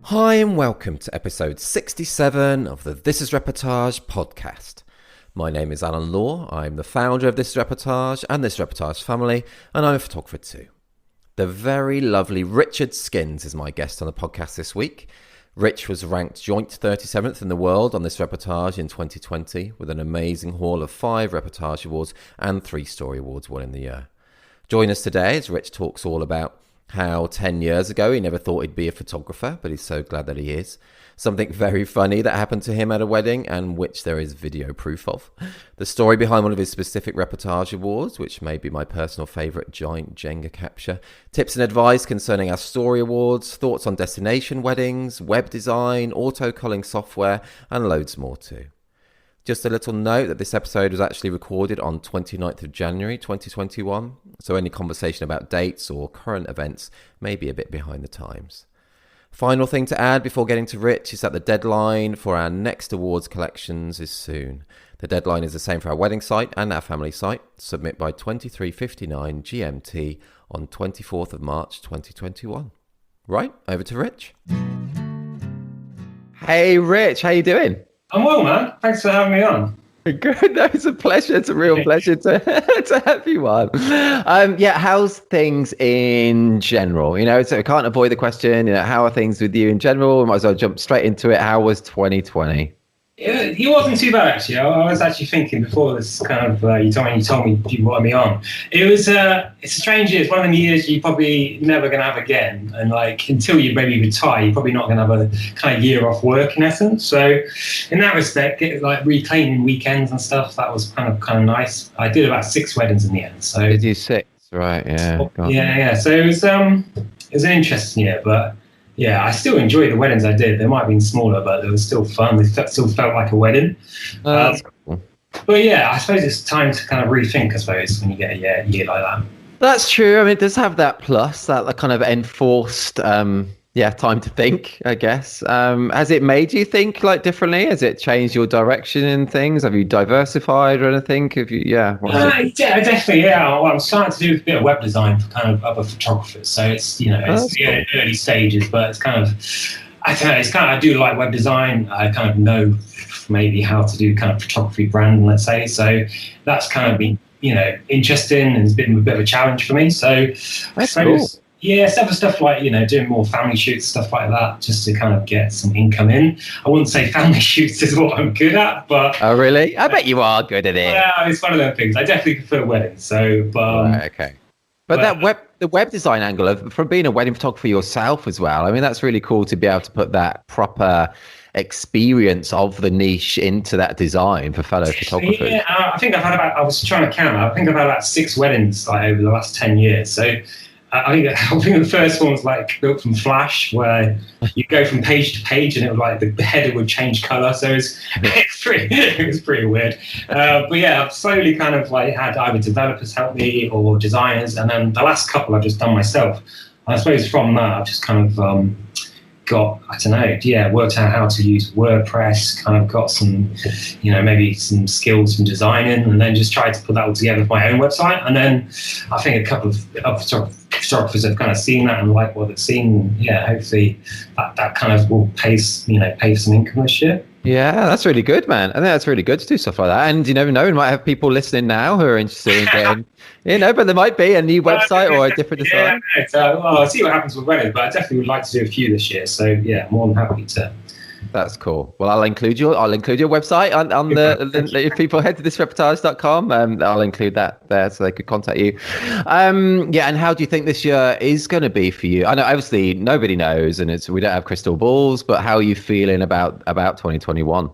Hi and welcome to episode 67 of the This is Reportage podcast. My name is Alan Law, I'm the founder of This is Reportage and This Reportage family, and I'm a photographer too. The very lovely Richard Skins is my guest on the podcast this week. Rich was ranked joint 37th in the world on This Reportage in 2020 with an amazing haul of 5 Reportage Awards and 3 Story Awards won in the year. Join us today as Rich talks all about how 10 years ago he never thought he'd be a photographer, but he's so glad that he is. Something very funny that happened to him at a wedding and which there is video proof of. The story behind one of his specific Reportage Awards, which may be my personal favourite Giant Jenga capture. Tips and advice concerning our Story Awards, thoughts on destination weddings, web design, auto-culling software, and loads more too. Just a little note that this episode was actually recorded on 29th of January 2021, so any conversation about dates or current events may be a bit behind the times. Final thing to add before getting to Rich is that the deadline for our next awards collections is soon. The deadline is the same for our wedding site and our family site. Submit by 23:59 GMT on 24th of March 2021. Right, over to Rich. Hey Rich, how you doing? I'm well, man. Thanks for having me on. Good. No, it's a pleasure. It's a real pleasure to have you on. How's things in general? So I can't avoid the question, how are things with you in general? We might as well jump straight into it. How was 2020? It wasn't too bad, actually. I was actually thinking before this kind of, you told me you wanted me on. It's a strange year. It's one of the years you're probably never going to have again. And until you maybe retire, you're probably not going to have a kind of year off work in essence. So in that respect, reclaiming weekends and stuff, that was kind of nice. I did about 6 weddings in the end. So did you 6? Right. Yeah. Yeah. So it was an interesting year, but yeah, I still enjoyed the weddings I did. They might have been smaller, but they were still fun. They still felt like a wedding. That's cool. But yeah, I suppose it's time to kind of rethink, I suppose, when you get a year like that. That's true. I mean, it does have that plus, that kind of enforced time to think, I guess. Has it made you think differently? Has it changed your direction in things? Have you diversified or anything? Yeah, definitely. Yeah, well, I'm starting to do a bit of web design for kind of other photographers. So it's early stages, but it's kind of I don't know. I do like web design. I kind of know maybe how to do kind of photography brand, let's say. So that's kind of been interesting and it's been a bit of a challenge for me. So that's cool. Yeah, stuff like, doing more family shoots, stuff like that, just to kind of get some income in. I wouldn't say family shoots is what I'm good at, but... Oh, really? I bet you are good at it. Yeah, it's one of those things. I definitely prefer weddings, so... Right, okay. But the web design angle, from being a wedding photographer yourself as well, I mean, that's really cool to be able to put that proper experience of the niche into that design for fellow photographers. Yeah, I think I was trying to count, I think I've had about 6 weddings over the last 10 years, so... I think the first one was built from Flash, where you go from page to page, and it was the header would change color. So it was pretty weird. But yeah, I've slowly kind of had either developers help me or designers, and then the last couple I've just done myself. And I suppose from that I've just kind of worked out how to use WordPress, kind of got some, maybe some skills from designing, and then just tried to put that all together for my own website. And then I think a couple of photographers have kind of seen that and like what they've seen. Yeah, hopefully that kind of will pay some income this year. Yeah, that's really good, man. I think that's really good to do stuff like that. And you never know, we might have people listening now who are interested in getting, but there might be a new website or a different design. Yeah, I'll see what happens with weddings, but I definitely would like to do a few this year. So yeah, more than happy to. That's cool. Well, I'll include your website on the if people head to thisreportage.com, I'll include that there so they could contact you. And how do you think this year is going to be for you? I know obviously nobody knows, and we don't have crystal balls, but how are you feeling about 2021?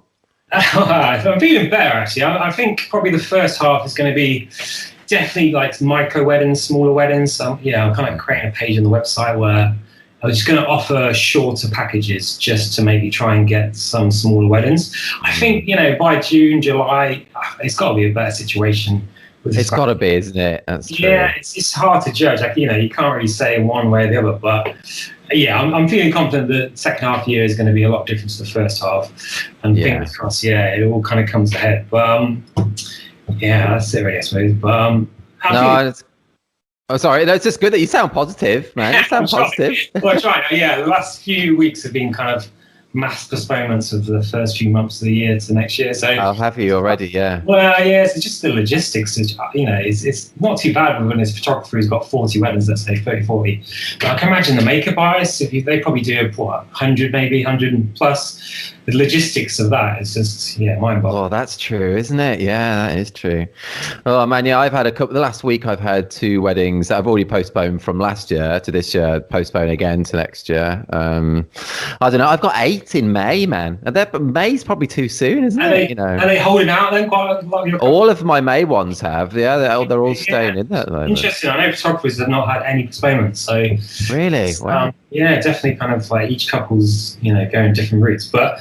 I'm feeling better actually. I think probably the first half is going to be definitely micro weddings, smaller weddings. So I'm kind of creating a page on the website where I was just going to offer shorter packages just to maybe try and get some smaller weddings. I think, by June, July, it's got to be a better situation. It's got to be, isn't it? That's true. Yeah, it's hard to judge. You can't really say one way or the other. But yeah, I'm feeling confident that the second half of the year is going to be a lot different to the first half. And fingers crossed, it all kind of comes ahead. But that's it really, I suppose. But Oh, sorry. No, it's just good that you sound positive, man. You sound positive. Well, I try. Yeah, the last few weeks have been kind of mass postponements of the first few months of the year to next year. So I'll have you already, yeah. well, yeah, it's just the logistics. It's not too bad when his photographer who's got 40 weddings, let's say 30, 40. But I can imagine the makeup artists, they probably do, 100 maybe, 100 plus. The logistics of that is just, mind-boggling. Oh, that's true, isn't it? Yeah, that is true. Oh, man, yeah, I've had the last week I've had 2 weddings that I've already postponed from last year to this year, postpone again to next year. I don't know, I've got 8 in May, man. But May's probably too soon, isn't it? Are they holding out then quite a lot of your... All of my May ones have, yeah, they're all staying in there at the moment. Interesting. I know photographers have not had any postponements, so... Really? Wow. Yeah, definitely kind of like each couple's, going different routes. But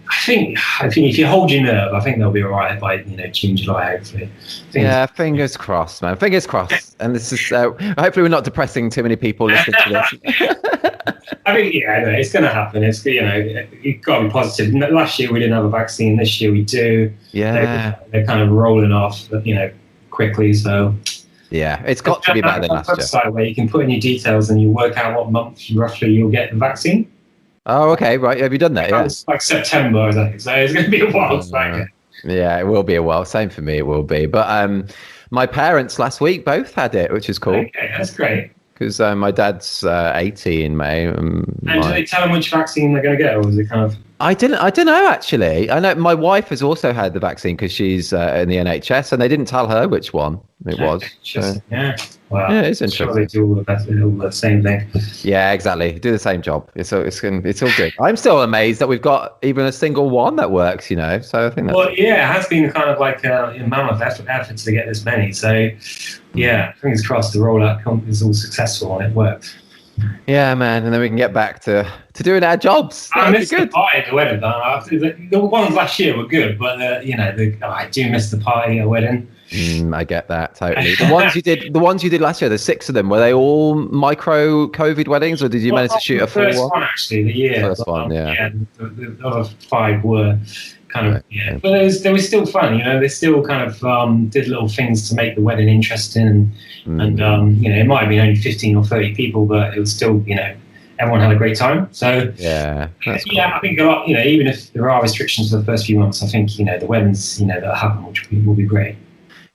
I think if you hold your nerve, I think they'll be all right by, June, July, hopefully. Yeah, fingers crossed, man. Fingers crossed. And this is, hopefully we're not depressing too many people listening to this. I think, it's going to happen. It's, you've got to be positive. Last year we didn't have a vaccine. This year we do. Yeah. They're kind of rolling off, quickly. So... Yeah, it's got to be better than last year. Website where you can put in your details and you work out what month roughly you'll get the vaccine. Oh, okay, right. Have you done that? Yeah. It's like September, I think. So it's going to be a while. Yeah, it will be a while. Same for me, it will be. But my parents last week both had it, which is cool. Okay, that's great. Because my dad's 80 in May. And do they tell them which vaccine they're going to get, or is it kind of... I don't know, actually. I know my wife has also had the vaccine because she's in the NHS, and they didn't tell her which one it was. Yeah. Wow. Yeah, it's interesting. Sure they do all the same thing. Yeah, exactly. Do the same job. It's all good. I'm still amazed that we've got even a single one that works, So I think that's... Well, yeah, it has been kind of like a mammoth effort to get this many. So, yeah, fingers crossed the rollout is all successful and it works. Yeah, man, and then we can get back to doing our jobs. I miss the party at the wedding. The ones last year were good, but I do miss the party at a wedding. I get that totally. The ones you did last year, the 6 of them, were they all micro COVID weddings, or did you manage to shoot a full one? The first one, actually, the year. First one, yeah. Yeah, the other 5 were kind of, yeah. But it was still fun, They still kind of did little things to make the wedding interesting, and it might have been only 15 or 30 people, but it was still, everyone had a great time. So yeah, that's cool. I think a lot, even if there are restrictions for the first few months, I think the weddings, that happen, which will be great.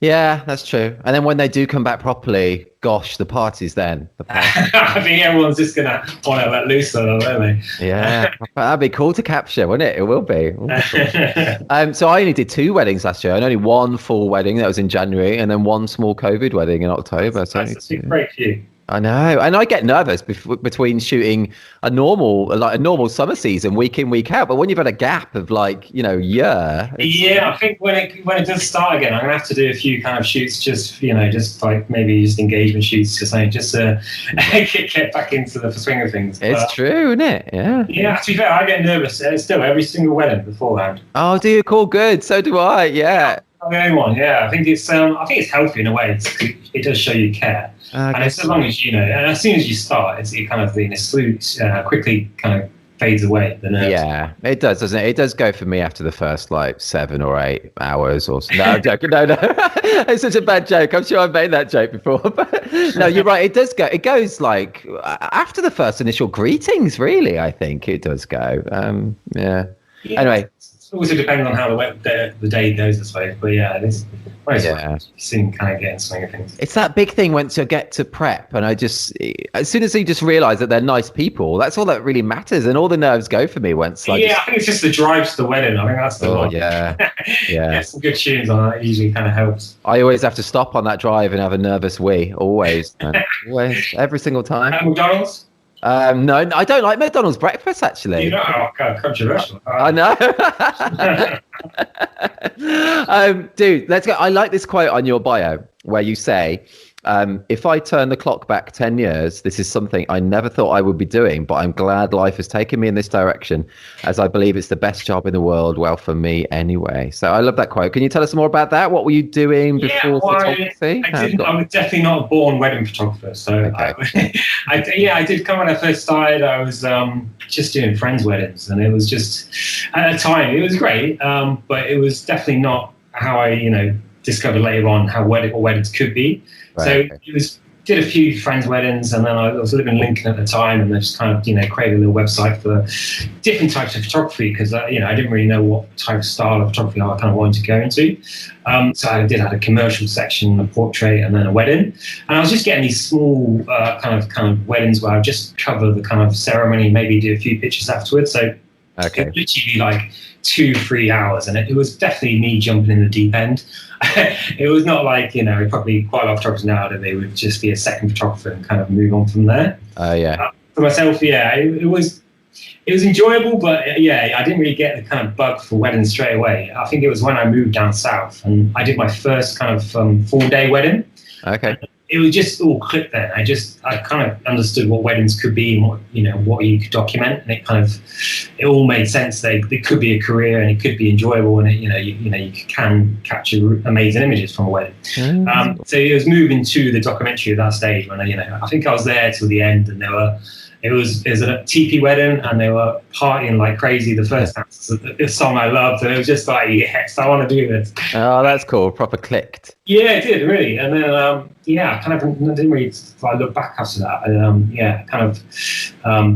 Yeah, that's true. And then when they do come back properly, gosh, the parties then. I think everyone's just going to want to let loose on them, won't they? Yeah, that'd be cool to capture, wouldn't it? It will be. So I only did 2 weddings last year, and only 1 full wedding that was in January, and then 1 small COVID wedding in October. So that's a big break for you. I know, and I get nervous between shooting a normal summer season week in, week out. But when you've had a gap of year, I think when it does start again, I'm gonna have to do a few kind of shoots, just like maybe just engagement shoots or something, just to get back into the swing of things. It's true, isn't it? Yeah. Yeah. To be fair, I get nervous still every single wedding beforehand. Oh, do you? Cool, good. So do I. Yeah. I'm the only one. Yeah, I think it's healthy in a way. It does show you care. And it's as long as and as soon as you start, it kind of quickly kind of fades away. The nerves. Yeah, it does, doesn't it? It does go for me after the first 7 or 8 hours or so. No, I'm joking. No. It's such a bad joke. I'm sure I've made that joke before. But no, you're right. It does go. It goes after the first initial greetings, really, I think it does go. Yeah. Anyway. It also depends on how the day goes, I suppose. But yeah, it is. You soon kind of get in swing of things. It's that big thing once you get to prep, and as soon as you just realise that they're nice people, that's all that really matters, and all the nerves go for me once. I think it's just the drive to the wedding. I think that's the one. Yeah. Get some good tunes on that usually kind of helps. I always have to stop on that drive and have a nervous wee. Always, always, every single time. At McDonald's? No, I don't like McDonald's breakfast, actually. You know, controversial. I know. Dude, let's go. I like this quote on your bio where you say, if I turn the clock back 10 years, this is something I never thought I would be doing, but I'm glad life has taken me in this direction, as I believe it's the best job in the world. Well, for me anyway. So I love that quote. Can you tell us more about that? What were you doing before photography? I was definitely not a born wedding photographer. So okay. I did come when I first started. I was just doing friends' weddings, and it was just, at the time, it was great, but it was definitely not how I, discovered later on how weddings could be. Right. So it was did a few friends' weddings, and then I was living in Lincoln at the time, and I just kind of, created a little website for different types of photography because, I didn't really know what type of style of photography I kind of wanted to go into. So I did have a commercial section, a portrait, and then a wedding. And I was just getting these small kind of weddings where I would just cover the kind of ceremony, maybe do a few pictures afterwards. So Okay. it was literally like 2-3 hours, and it was definitely me jumping in the deep end. It was not like, probably quite a lot of photographers now that they would just be a second photographer and kind of move on from there. Yeah. For myself, it was enjoyable, but I didn't really get the kind of bug for weddings straight away. I think it was when I moved down south and I did my first kind of full-day wedding. Okay. It was just all clicked then. I kind of understood what weddings could be and what you could document, and it all made sense. It could be a career and it could be enjoyable, and you can capture amazing images from a wedding. So it was moving to the documentary at that stage when I think I was there till the end, and it was a teepee wedding, and they were partying like crazy. The first dance was a song I loved, and it was just like, yes, I want to do this. Oh, that's cool. Proper clicked. Yeah, it did, really. And then, I kind of didn't really look back after that.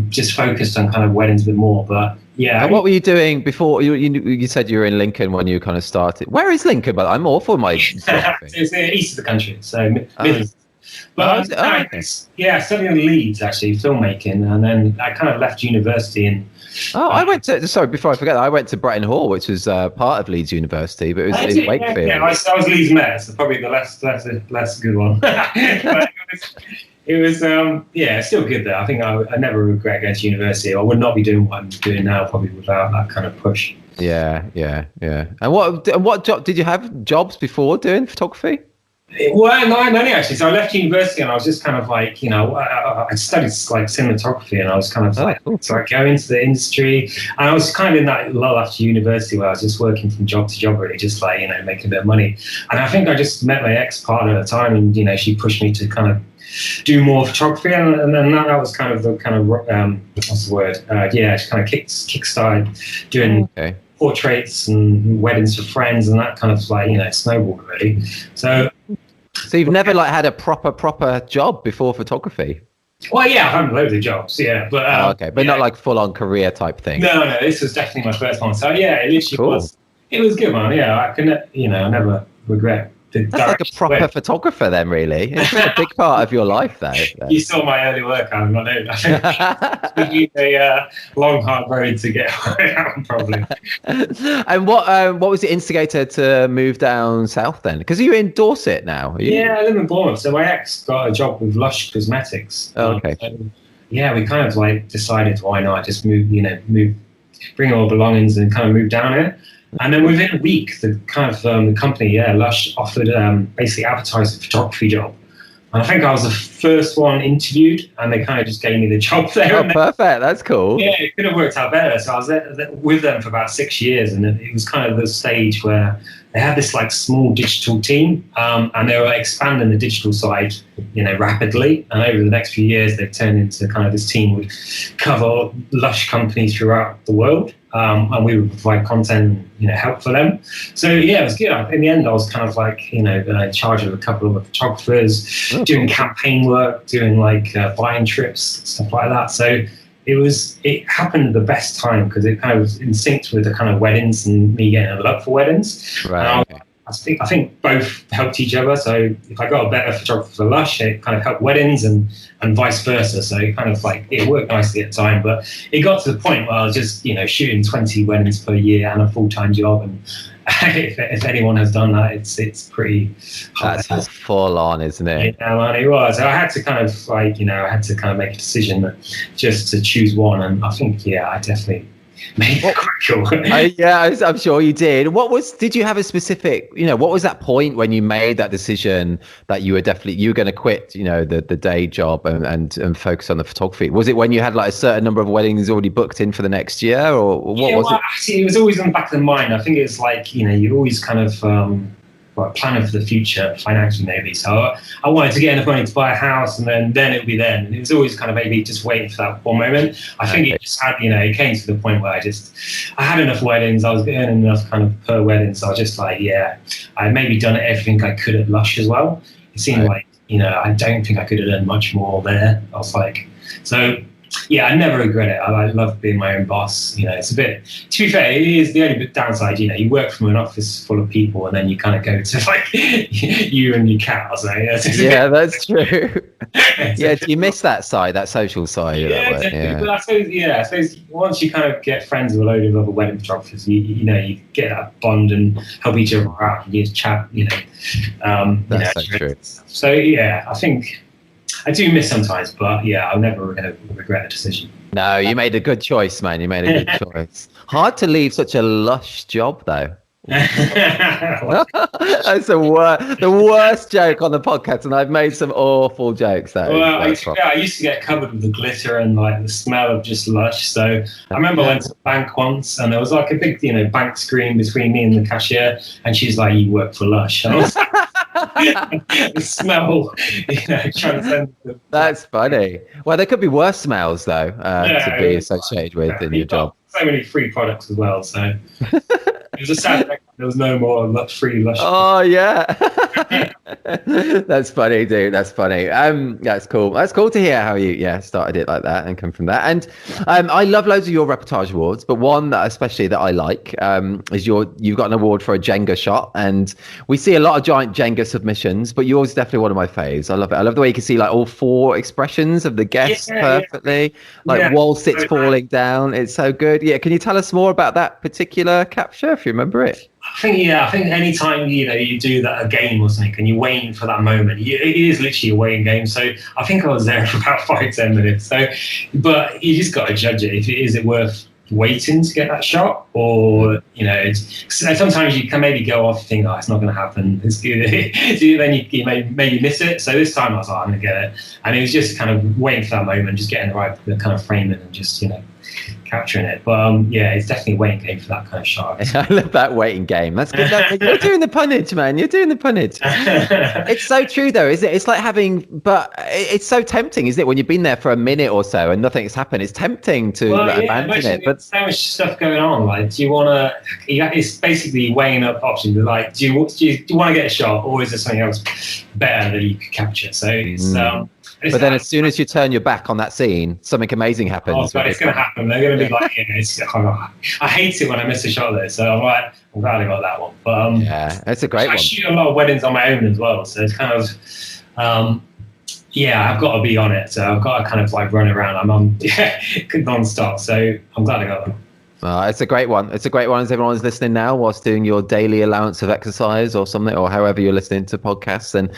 Just focused on kind of weddings a bit more. But yeah. And what were you doing before? You said you were in Lincoln when you kind of started. Where is Lincoln? But I'm awful my geography. It's the east of the country, so Midlands. But okay. Studying in Leeds, actually, filmmaking, and then I kind of left university and. I went to. Sorry, before I forget, I went to Bretton Hall, which was part of Leeds University, but it was in Wakefield. Yeah, I was Leeds Met, so probably the less good one. But it was still good though. I think I never regret going to university. I would not be doing what I'm doing now probably without that kind of push. Yeah. And what job did you have? Jobs before doing photography? Well, no, actually. So I left university and I was just kind of like, I studied like cinematography, and I was kind of cool. so I go into the industry, and I was kind of in that lull after university where I was just working from job to job, really, just like, making a bit of money. And I think I just met my ex-partner at the time, and, she pushed me to kind of do more photography, and then that was kind of the kind of, what's the word? Just kind of kickstarted doing portraits and weddings for friends, and that kind of like, snowballed really. So you've never had a proper job before photography? Well, yeah, I've had loads of jobs, but but not like full on career type thing. No, this was definitely my first one. So it literally was. It was good, man. Yeah, I can, I never regret. That's like a proper photographer then, really. It's been a big part of your life, though. You saw my early work, I know. I think it's a long, hard road to get around, probably. And what was the instigator to move down south then? Because you're in Dorset now. Yeah, I live in Bournemouth. So my ex got a job with Lush Cosmetics. Oh, okay. We kind of decided why not just move, bring all belongings and kind of move down here. And then within a week, the kind of the company, Lush, offered basically advertised a photography job. And I think I was the first one interviewed, and they kind of just gave me the job there. Oh, perfect. That's cool. Yeah, it could have worked out better. So I was there with them for about 6 years, and it was kind of the stage where they had this small digital team, and they were expanding the digital side, rapidly. And over the next few years, they've turned into kind of this team would cover Lush companies throughout the world. And we would provide content, help for them. So it was good. In the end, I was kind of in charge of a couple of photographers, doing campaign work, doing buying trips, stuff like that. So it happened at the best time because it kind of was in sync with the kind of weddings and me getting a love for weddings. Right. I think both helped each other. So if I got a better photographer for Lush, it kind of helped weddings and vice versa. So it kind of it worked nicely at the time. But it got to the point where I was just, shooting 20 weddings per year and a full-time job. And if anyone has done that, it's pretty hard. That's full on, isn't it? Yeah, man, it was. So I had to kind of I had to kind of make a decision just to choose one. And I think, I definitely made it quite cool. I'm sure you did. Did you have a specific, what was that point when you made that decision that you were going to quit, the day job and focus on the photography? Was it when you had a certain number of weddings already booked in for the next year, or what was it? Actually, it was always in the back of the mind. I think it's you always kind of planning for the future financially, maybe. So I wanted to get enough money to buy a house, and then it would be then. And it was always kind of maybe just waiting for that one moment. I think it just had, it came to the point where I had enough weddings. I was earning enough kind of per wedding. So I was just I maybe done everything I could at Lush as well. It seemed like I don't think I could have done much more there. I was like, so yeah, I never regret it. I love being my own boss. It's a bit, to be fair, it is the only downside. You work from an office full of people and then you kind of go to like you and your cat or something. Yeah, that's true. Yeah, do you miss that side, that social side? Yeah, definitely. But I suppose once you kind of get friends with a load of other wedding photographers, you get that bond and help each other out and you chat, That's so true. So yeah, I think I do miss sometimes, but yeah, I'll never regret a decision. No, you made a good choice, man. You made a good choice. Hard to leave such a lush job, though. That's the worst joke on the podcast, and I've made some awful jokes. Well, I used to get covered with the glitter and like the smell of just lush. So I remember I went to the bank once, and there was like a big, bank screen between me and the cashier, and she's like, "You work for Lush." And I was the smell, transcended. That's funny. Well, there could be worse smells though to be associated with in your job. So many free products as well. So. It was a sad thing. There was no more free Lush. Oh yeah, that's funny, dude. That's funny. That's cool. That's cool to hear how you started it like that and come from that. And I love loads of your Reportage Awards, but one that especially that I like is you've got an award for a Jenga shot, and we see a lot of Giant Jenga submissions, but yours is definitely one of my faves. I love it. I love the way you can see like all four expressions of the guests perfectly, whilst it's falling down. It's so good. Yeah, can you tell us more about that particular capture if you remember it? I think anytime you do that a game or something and you're waiting for that moment, it is literally a waiting game. So I think I was there for about 5-10 minutes. So, but you just got to judge it. Is it worth waiting to get that shot, or sometimes you can maybe go off and think, oh, it's not going to happen. It's good. Then you maybe miss it. So this time I was like, I'm going to get it, and it was just kind of waiting for that moment, just getting the right kind of framing and just capturing it. But it's definitely a waiting game for that kind of shot. I love that waiting game. That's good. You're doing the punnage, man. You're doing the punnage. It's so true though, isn't it? It's like but it's so tempting, isn't it? When you've been there for a minute or so and nothing's happened, it's tempting to abandon it. But so much stuff going on. Like, do you want to? It's basically weighing up options. Like, do you want to get a shot, or is there something else better that you could capture? So it's. But then as soon as you turn your back on that scene, something amazing happens. Oh, but it's going to happen. They're going to be like, I hate it when I miss a shot there. So I'm like, I'm glad I got that one. But it's a great one. I shoot a lot of weddings on my own as well. So it's kind of, I've got to be on it. So I've got to kind of like run around. I'm on non-stop. So I'm glad I got them. It's a great one. It's a great one as everyone's listening now whilst doing your daily allowance of exercise or something, or however you're listening to podcasts. And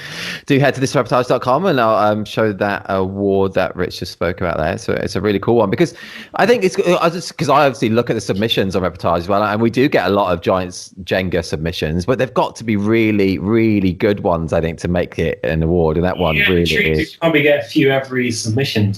do head to thisreportage.com and I'll show that award that Rich just spoke about there. So it's a really cool one, because I think it's because I obviously look at the submissions on Reportage as well, and we do get a lot of Giant Jenga submissions, but they've got to be really, really good ones, I think, to make it an award. And that one really is. You probably get a few every submission.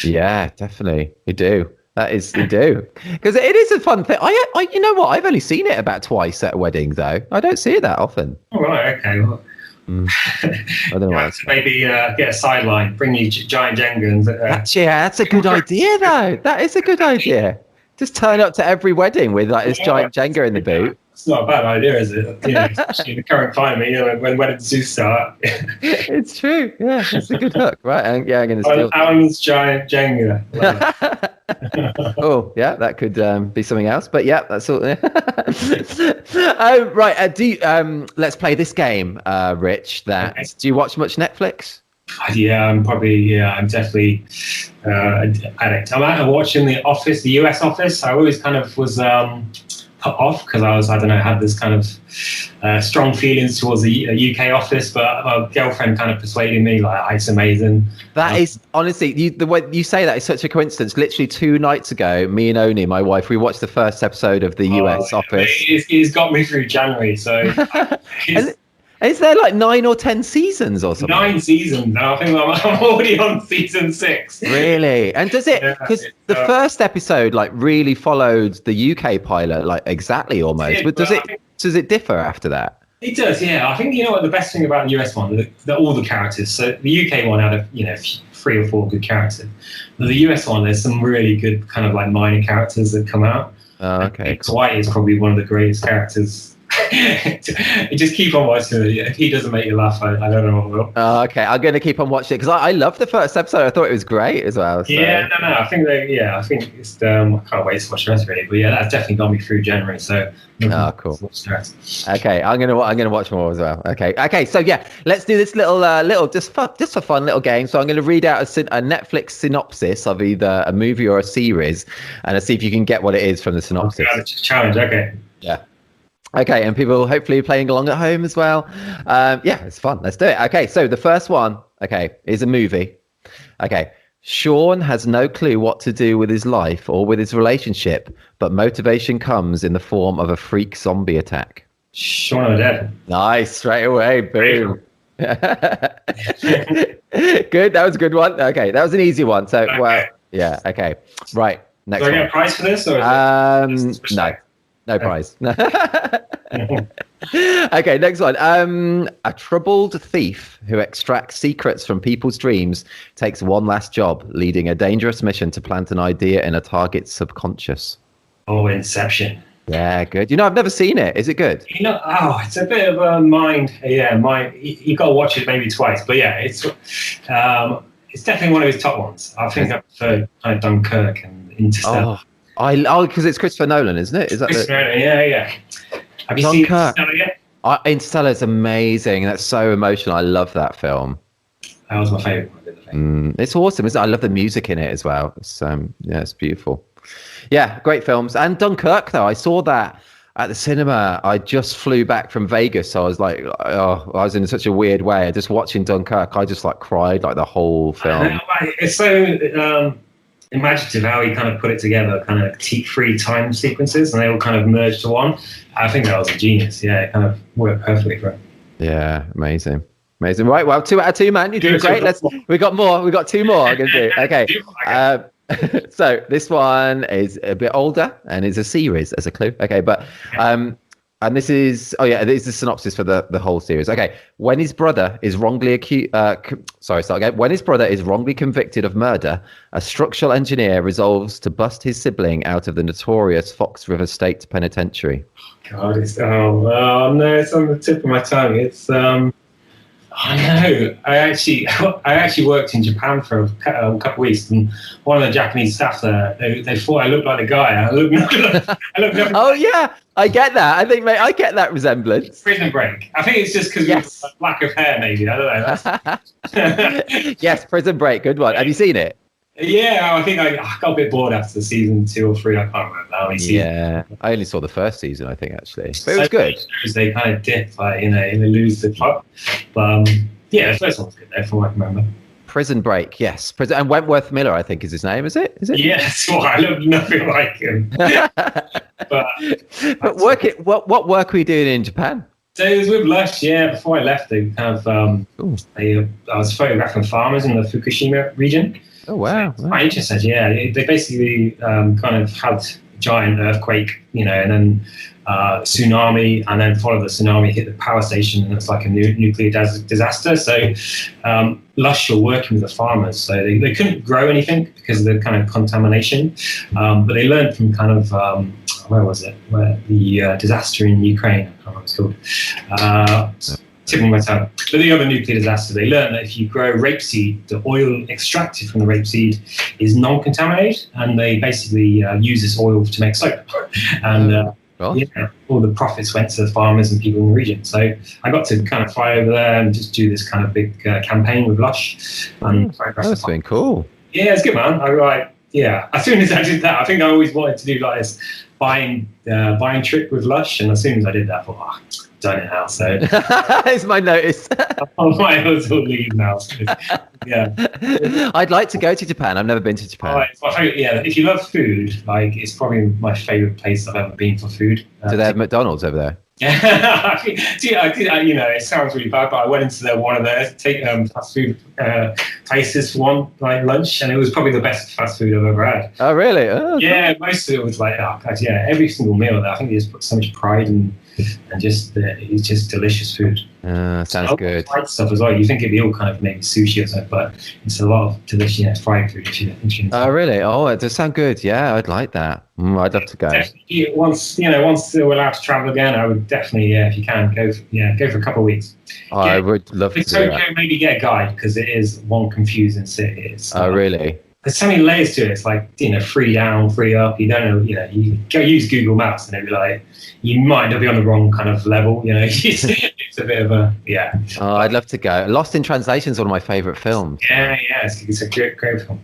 Yeah, definitely. You do. You do, because it is a fun thing. I you know what? I've only seen it about twice at a wedding, though. I don't see it that often. All right, okay. Well, I don't know. Maybe get a sideline, bring you Giant Jenga. And, that's a good idea, though. That is a good idea. Just turn up to every wedding with like this Giant Jenga in the boot. It's not a bad idea, is it? Especially in the current climate, when weddings do start. It's true. Yeah, it's a good hook, right? I'm going to steal. Alan's Giant Jenga. Oh, yeah, that could be something else. But yeah, that's all. Right. Let's play this game, Rich. Do you watch much Netflix? Yeah, I'm definitely addict. I'm watching The Office, the US Office. I always kind of was put off because had this kind of strong feelings towards the UK Office, but my girlfriend kind of persuaded me, like, it's amazing. That is, honestly, the way you say that is such a coincidence. Literally 2 nights ago, me and Oni, my wife, we watched the first episode of the US Office. He's got me through January, so... Is there like 9 or 10 seasons or something? 9 seasons. I think I'm already on season 6. Really? And does it, because the first episode like really followed the UK pilot, like exactly almost, but does it differ after that? It does, yeah. I think, what the best thing about the US one, all the characters. So the UK one had 3 or 4 good characters. But the US one, there's some really good kind of like minor characters that come out. Oh, okay. Dwight is probably one of the greatest characters Just keep on watching it. If he doesn't make you laugh, I don't know what will. Oh, okay, I'm going to keep on watching it because I loved the first episode. I thought it was great as well. So. Yeah, no, I think it's. I can't wait to watch the rest of it. But yeah, that's definitely got me through January. So. Oh, cool. Okay, I'm gonna watch more as well. Okay. So yeah, let's do this little just for fun little game. So I'm gonna read out a Netflix synopsis of either a movie or a series, and let's see if you can get what it is from the synopsis. Okay, challenge. Okay. Yeah. Okay, and people hopefully playing along at home as well. Yeah, it's fun. Let's do it. Okay, so the first one, is a movie. Okay. Sean has no clue what to do with his life or with his relationship, but motivation comes in the form of a freak zombie attack. Shaun of the Dead. Nice, straight away. Boom. Good, that was a good one. Okay, that was an easy one. So, well, yeah, okay. Right, next one. Do I get a prize for this? Or no prize. Okay, next one. A troubled thief who extracts secrets from people's dreams takes one last job, leading a dangerous mission to plant an idea in a target's subconscious. Oh, Inception. Yeah, good. I've never seen it. Is it good? It's a bit of a mind. Yeah, you got to watch it maybe twice. But yeah, it's definitely one of his top ones. I think I prefer kind of Dunkirk and Interstellar. Because it's Christopher Nolan, isn't it? Is that Christopher Nolan? Yeah. Have you Dunkirk. seen Interstellar yet? Interstellar is amazing. That's so emotional. I love that film. That was my favourite one. It's awesome, isn't it? I love the music in it as well. It's it's beautiful. Yeah, great films. And Dunkirk, though, I saw that at the cinema. I just flew back from Vegas, so I was like, I was in such a weird way. Just watching Dunkirk, I just cried the whole film. It's so imaginative how he kind of put it together, kind of three time sequences, and they all kind of merged to one. I think that was a genius. Yeah, it kind of worked perfectly for him. Yeah, amazing. Right, well, 2 out of 2, man. You're doing great. We got more. We got 2 more. I'm gonna do. Okay. So this one is a bit older and is a series as a clue. Okay, but and this is this is the synopsis for the whole series. Okay, when his brother is wrongly When his brother is wrongly convicted of murder, a structural engineer resolves to bust his sibling out of the notorious Fox River State Penitentiary. God, it's no, it's on the tip of my tongue. It's I know. I actually worked in Japan for a couple of weeks, and one of the Japanese staff there, they thought I looked like the guy. I looked Oh yeah, I get that. I think, mate, I get that resemblance. Prison Break. I think it's just because of lack of hair, maybe. I don't know. Yes, Prison Break. Good one. Have you seen it? Yeah, I think I got a bit bored after season 2 or 3. I can't remember how many seasons. Yeah, I only saw the first season, I think, actually. But it was good. They kind of dip, they lose the plot. But yeah, the first one was good, though, from what I can remember. Prison Break, yes. And Wentworth Miller, I think, is his name, is it? Yeah, that's why I look nothing like him. But what work were you doing in Japan? So it was with Lush, yeah. Before I left, they kind of I was photographing farmers in the Fukushima region. Oh wow! Quite interesting, yeah. They basically kind of had a giant earthquake, and then tsunami, and then followed the tsunami, hit the power station, and it's like a nuclear disaster. So Lush were working with the farmers, so they couldn't grow anything because of the kind of contamination. But they learned from kind of where the disaster in Ukraine, I can't remember what it's called. Tipping my tongue. But the other nuclear disaster, they learned that if you grow rapeseed, the oil extracted from the rapeseed is non-contaminated, and they basically use this oil to make soap. And all the profits went to the farmers and people in the region. So I got to kind of fly over there and just do this kind of big campaign with Lush. That's been cool. Yeah, it's good, man. As soon as I did that, I think I always wanted to do like this buying trip with Lush, and as soon as I did that, I thought, done it now. So it's my notice. I might as well leave now. Yeah, I'd like to go to Japan. I've never been to Japan. It's my favorite, if you love food, it's probably my favorite place I've ever been for food. Do they have McDonald's over there? Yeah, it sounds really bad, but I went into one of their fast food places for lunch, and it was probably the best fast food I've ever had. Oh, really? Oh, yeah, cool. Most of it was every single meal there. I think they just put so much pride and it's just delicious food. Sounds good. Fried stuff as well. You think it'd be all kind of maybe sushi or something, but it's a lot of delicious fried food. Oh, really? Oh, it does sound good. Yeah, I'd like that. I'd love to go. Definitely, once we're allowed to travel again, I would definitely, if you can, go for a couple of weeks. I would love to do Tokyo, that. maybe get a guide because it is one confusing city. Really? There's so many layers to it. It's like, 3 down, 3 up. You don't know, you go use Google Maps and it'd be like, you might not be on the wrong kind of level. It's a bit of a, yeah. Oh, I'd love to go. Lost in Translation is one of my favorite films. Yeah, it's a great film.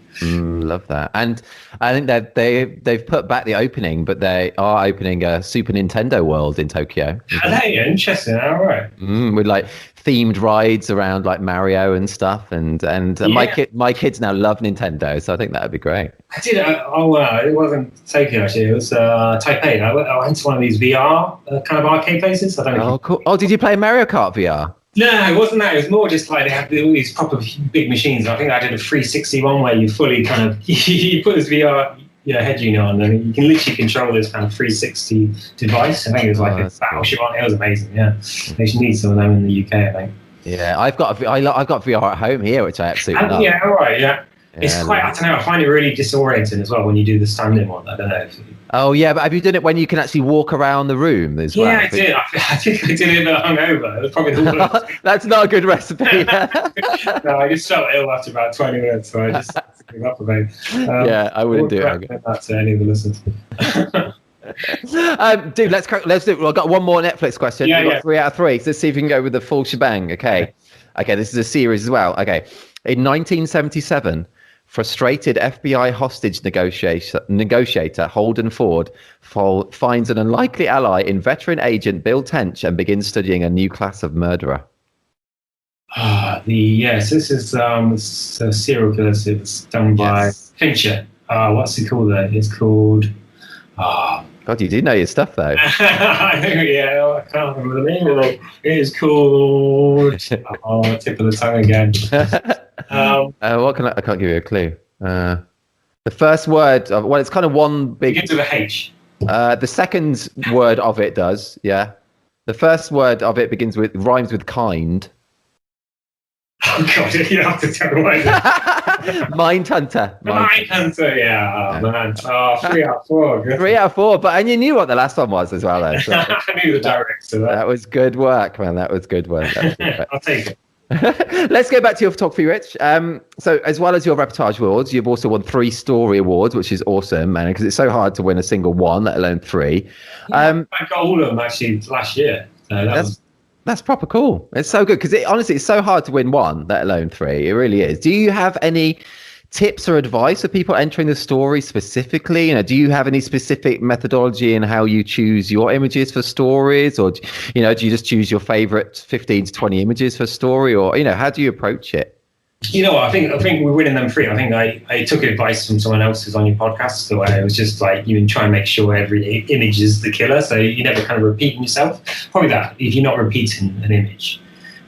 Love that. And I think that they've put back the opening, but they are opening a Super Nintendo World in Tokyo. Are they? Interesting. All right. With like themed rides around like Mario and stuff, and my kids now love Nintendo, so I think that would be great. I did. It wasn't Tokyo actually. It was Taipei. I went to one of these VR kind of arcade places. I don't know. Oh, cool. Oh, did you play Mario Kart VR? No, it wasn't that. It was more just like they had all these proper big machines. I think I did a 360 one where you fully kind of you put this VR head unit on, and you can literally control this kind of 360 device. I think it was like a battleship on. It was amazing. Yeah, they should need some of them in the UK. I think. Yeah, I've got VR at home here, which I absolutely love. Yeah, all right. Yeah. It's quite, I don't know, I find it really disorienting as well when you do the standing one. I don't know. Oh, yeah, but have you done it when you can actually walk around the room as well? Yeah, I did. I think I did it hungover. It was probably the worst. That's not a good recipe. No, I just felt ill after about 20 minutes, so I just gave up about it. Yeah, I wouldn't do it. That to any of the listeners. Dude, let's do it. I've got one more Netflix question. We've got 3 out of 3. So let's see if we can go with the full shebang. Okay, this is a series as well. Okay, in 1977, frustrated FBI hostage negotiator Holden Ford finds an unlikely ally in veteran agent Bill Tench and begins studying a new class of murderer. This is a serial killer. It's done by Fincher. What's it called though? It's called... God, you do know your stuff though. I can't remember the name of it. It is called... tip of the tongue again. I can't give you a clue. The first word, it's kind of one big... Begins with a H. The second word of it does, yeah. The first word of it rhymes with kind. Oh God, you have to tell me what it is. Mindhunter. Mindhunter, yeah. Oh, man. 3 out of 4. Good. 3 out of 4, and you knew what the last one was as well, though. So. I knew the director. That was good work, man. That was good work. I'll take it. Let's go back to your photography, Rich. So as well as your Reportage Awards, you've also won 3 story awards, which is awesome, man, because it's so hard to win a single one, let alone 3. I got all of them actually last year. So that's proper cool. It's so good because honestly, it's so hard to win 1, let alone 3. It really is. Do you have any tips or advice for people entering the story specifically? Do you have any specific methodology in how you choose your images for stories, or do you just choose your favorite 15 to 20 images for a story, or how do you approach it? I think we're winning them 3. I think I took advice from someone else who's on your podcast, so it was just like you try and make sure every image is the killer, so you never kind of repeating yourself. Probably that if you're not repeating an image,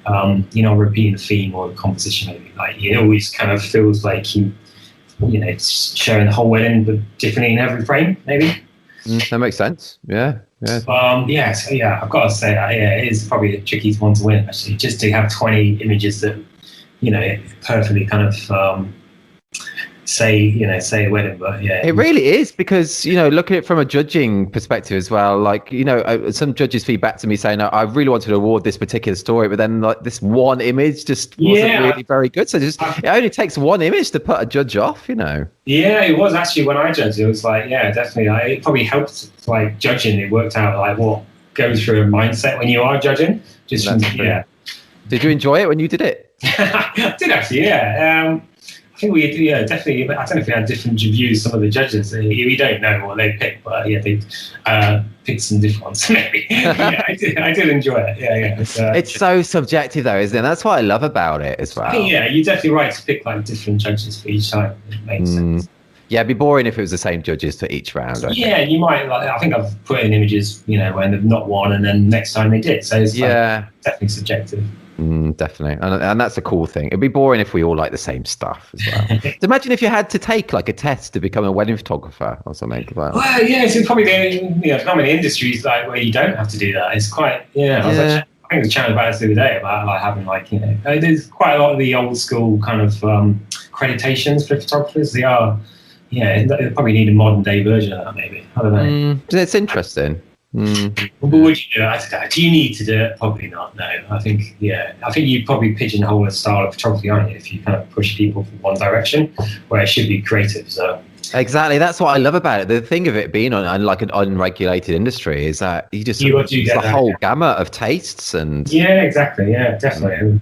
you're not repeating the theme or the composition. Maybe like it always kind of feels like it's showing the whole wedding but differently in every frame. Maybe that makes sense. Yeah. I've got to say that it is probably the trickiest one to win actually, just to have 20 images that perfectly kind of say a wedding, but it really is, because look at it from a judging perspective as well. Like some judges feed back to me saying, I really wanted to award this particular story, but then like this one image just wasn't really very good. So it only takes one image to put a judge off. Yeah, it was actually when I judged. It was like definitely. It probably helped like judging. It worked out like what goes through a mindset when you are judging. Did you enjoy it when you did it? I did actually, I think we definitely. I don't know if we had different reviews. Some of the judges, we don't know what they picked, but they picked some different ones. Maybe. I did enjoy it. It's so subjective, though, isn't it? That's what I love about it as well. You're definitely right to pick like different judges for each time. It makes sense. Yeah, it'd be boring if it was the same judges for each round. You might. I think I've put in images, when they've not won, and then next time they did. So it's definitely subjective. Definitely, and that's a cool thing. It'd be boring if we all like the same stuff as well. So imagine if you had to take like a test to become a wedding photographer or something. Well, yeah, it's probably there's not many industries like where you don't have to do that. It's quite I was I think the channel about this the other day about like having like there's quite a lot of the old school kind of accreditations for photographers. They are they probably need a modern day version of that maybe. I don't know. It's interesting. But would you do it? I don't know. Do you need to do it? Probably not. No, I think you'd probably pigeonhole a style of photography, aren't you, if you kind of push people from one direction where it should be creative. So exactly, that's what I love about it. The thing of it being on like an unregulated industry is that you get the whole gamut of tastes and exactly, definitely.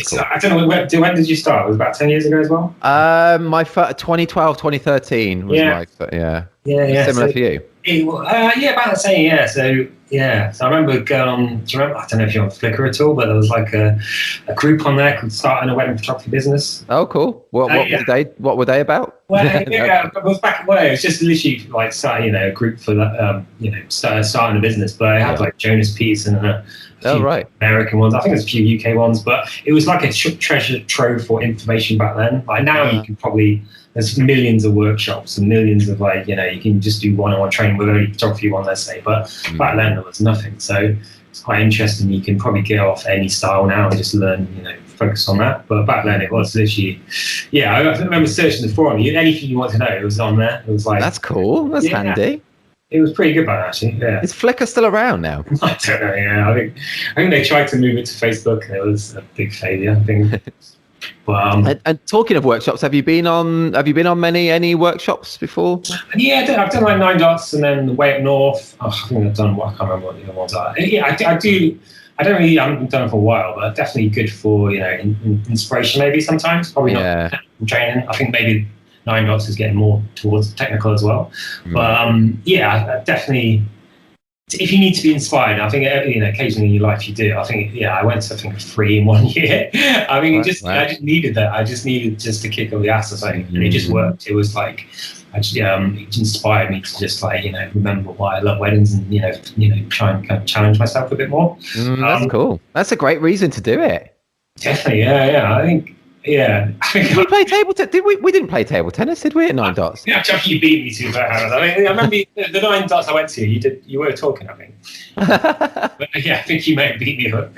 Cool. I don't know, when did you start? It was about 10 years ago as well? My 2012, 2013 was my similar for you. About the same, So I remember going I don't know if you're on Flickr at all, but there was like a group on there called Starting a Wedding Photography Business. Oh, cool. What were they about? Well, it was back away. It was just literally like starting, a group for that, starting a business. But I had like Jonas Peterson and a few American ones. I think there's a few UK ones, but it was like a treasure trove for information back then. Like now you can probably, there's millions of workshops and millions of like, you can just do one-on-one training with only photography one, let's say. But back then there was nothing. So it's quite interesting. You can probably get off any style now and just learn, focus on that. But back then it was literally, I remember searching the forum. Anything you want to know, it was on there. It was like, that's cool. That's handy. It was pretty good back actually. Yeah. Is Flickr still around now? I don't know. Yeah, I think they tried to move it to Facebook, and it was a big failure. I think. But, and talking of workshops, have you been on any workshops before? Yeah, I've done like 9 Dots and then the Way Up North. I think I've done I can't remember what the other ones are. Yeah, I do. I haven't done it for a while, but definitely good for inspiration maybe sometimes. Probably not training. I think maybe 9 Dots is getting more towards technical as well. But I definitely, if you need to be inspired, I think occasionally in your life you do. I think I went to 3 in 1 year. I mean, I just needed that. I just needed to kick up the ass or something, and it just worked. It was like it inspired me to just like remember why I love weddings and try and kind of challenge myself a bit more. That's cool. That's a great reason to do it. Definitely, I think. Yeah. Did we play table tennis? We didn't play table tennis, did we, at 9 Dots? Yeah, you beat me to that, Hannah. I remember the 9 Dots I went to, you were talking, I think. But, I think you may have beat me, but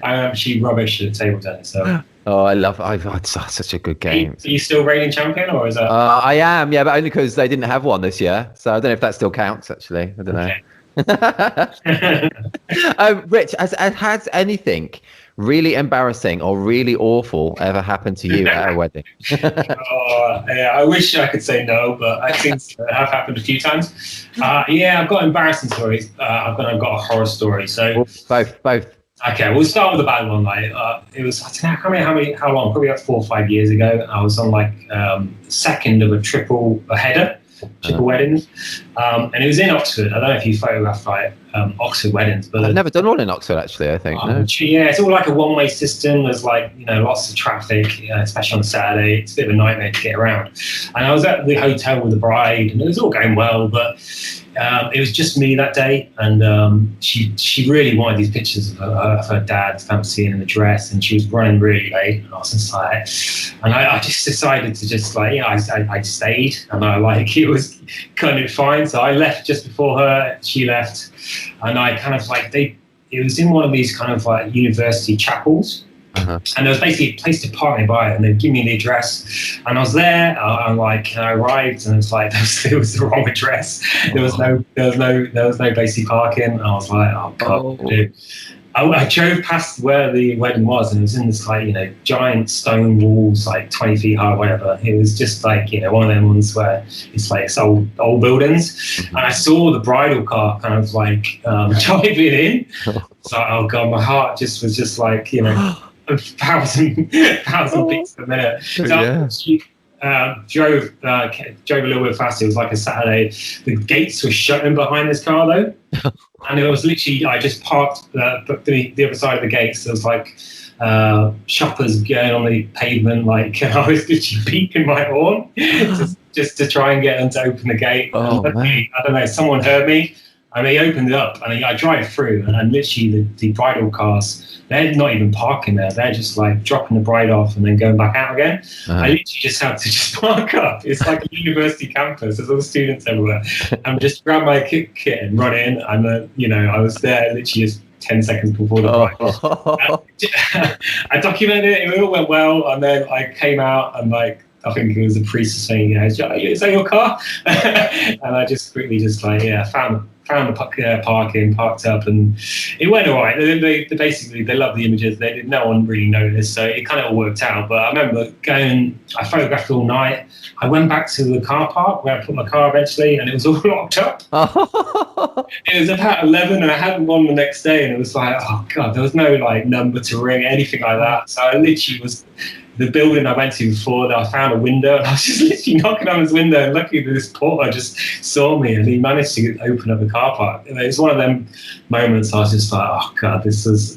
I'm actually rubbish at table tennis. So. Oh, it's such a good game. Are you still reigning champion, or is that? I am, but only because they didn't have one this year. So I don't know if that still counts, actually. I don't know. Rich, has anything really embarrassing or really awful ever happened to you at a wedding? I wish I could say no, but I think it have happened a few times. I've got embarrassing stories. I've got a horror story. So both. Okay, we'll start with the bad one. Like it was, I don't know how long? Probably like 4 or 5 years ago. I was on like second of a triple weddings, and it was in Oxford. I don't know if you photographed like Oxford weddings, but I've never done one in Oxford actually. I think no. It's all like a one-way system. There's like lots of traffic, especially on Saturday. It's a bit of a nightmare to get around. And I was at the hotel with the bride, and it was all going well, but it was just me that day, and she really wanted these pictures of her dad fancying in the dress, and she was running really late, and I was just like, and I just decided to just like, I stayed, and it was kind of fine, so I left just before her, she left, and I kind of like, it was in one of these kind of like university chapels. And there was basically a place to park nearby, and they'd give me the address, and I was there. I arrived, and it's like it was the wrong address. There was no basic parking. And I was like, oh god. I drove past where the wedding was, and it was in this like giant stone walls, like 20 feet high, whatever. It was just like one of them ones where it's like it's old buildings, and I saw the bridal car kind of like driving in. So oh god, my heart was just like a thousand beats per minute. So she drove a little bit faster. It was like a Saturday. The gates were shutting behind this car though, and it was literally I just parked the other side of the gates. There was like shoppers going on the pavement, like I was literally beeping my horn just to try and get them to open the gate. Oh, man. I don't know. Someone heard me. And they opened it up, and I drive through, and literally the bridal cars, they're not even parking there. They're just like dropping the bride off and then going back out again. I literally just had to just park up. It's like a university campus. There's all students everywhere. And just grab my kit and run in. And, I was there literally just 10 seconds before the bride. I documented it. It all went well. And then I came out and I think it was the priest saying, is that your car? And I just quickly found the parking, parked up, and it went all right. They basically loved the images. No one really noticed, so it kind of all worked out. But I remember I photographed all night. I went back to the car park where I put my car eventually, and it was all locked up. It was about 11, and I hadn't one the next day, and it was like, oh God, there was no number to ring, anything like that. So I literally was. The building I went to before, I found a window, and I was just literally knocking on his window, and luckily this porter just saw me, and he managed to open up the car park. It was one of them moments I was just like, oh God,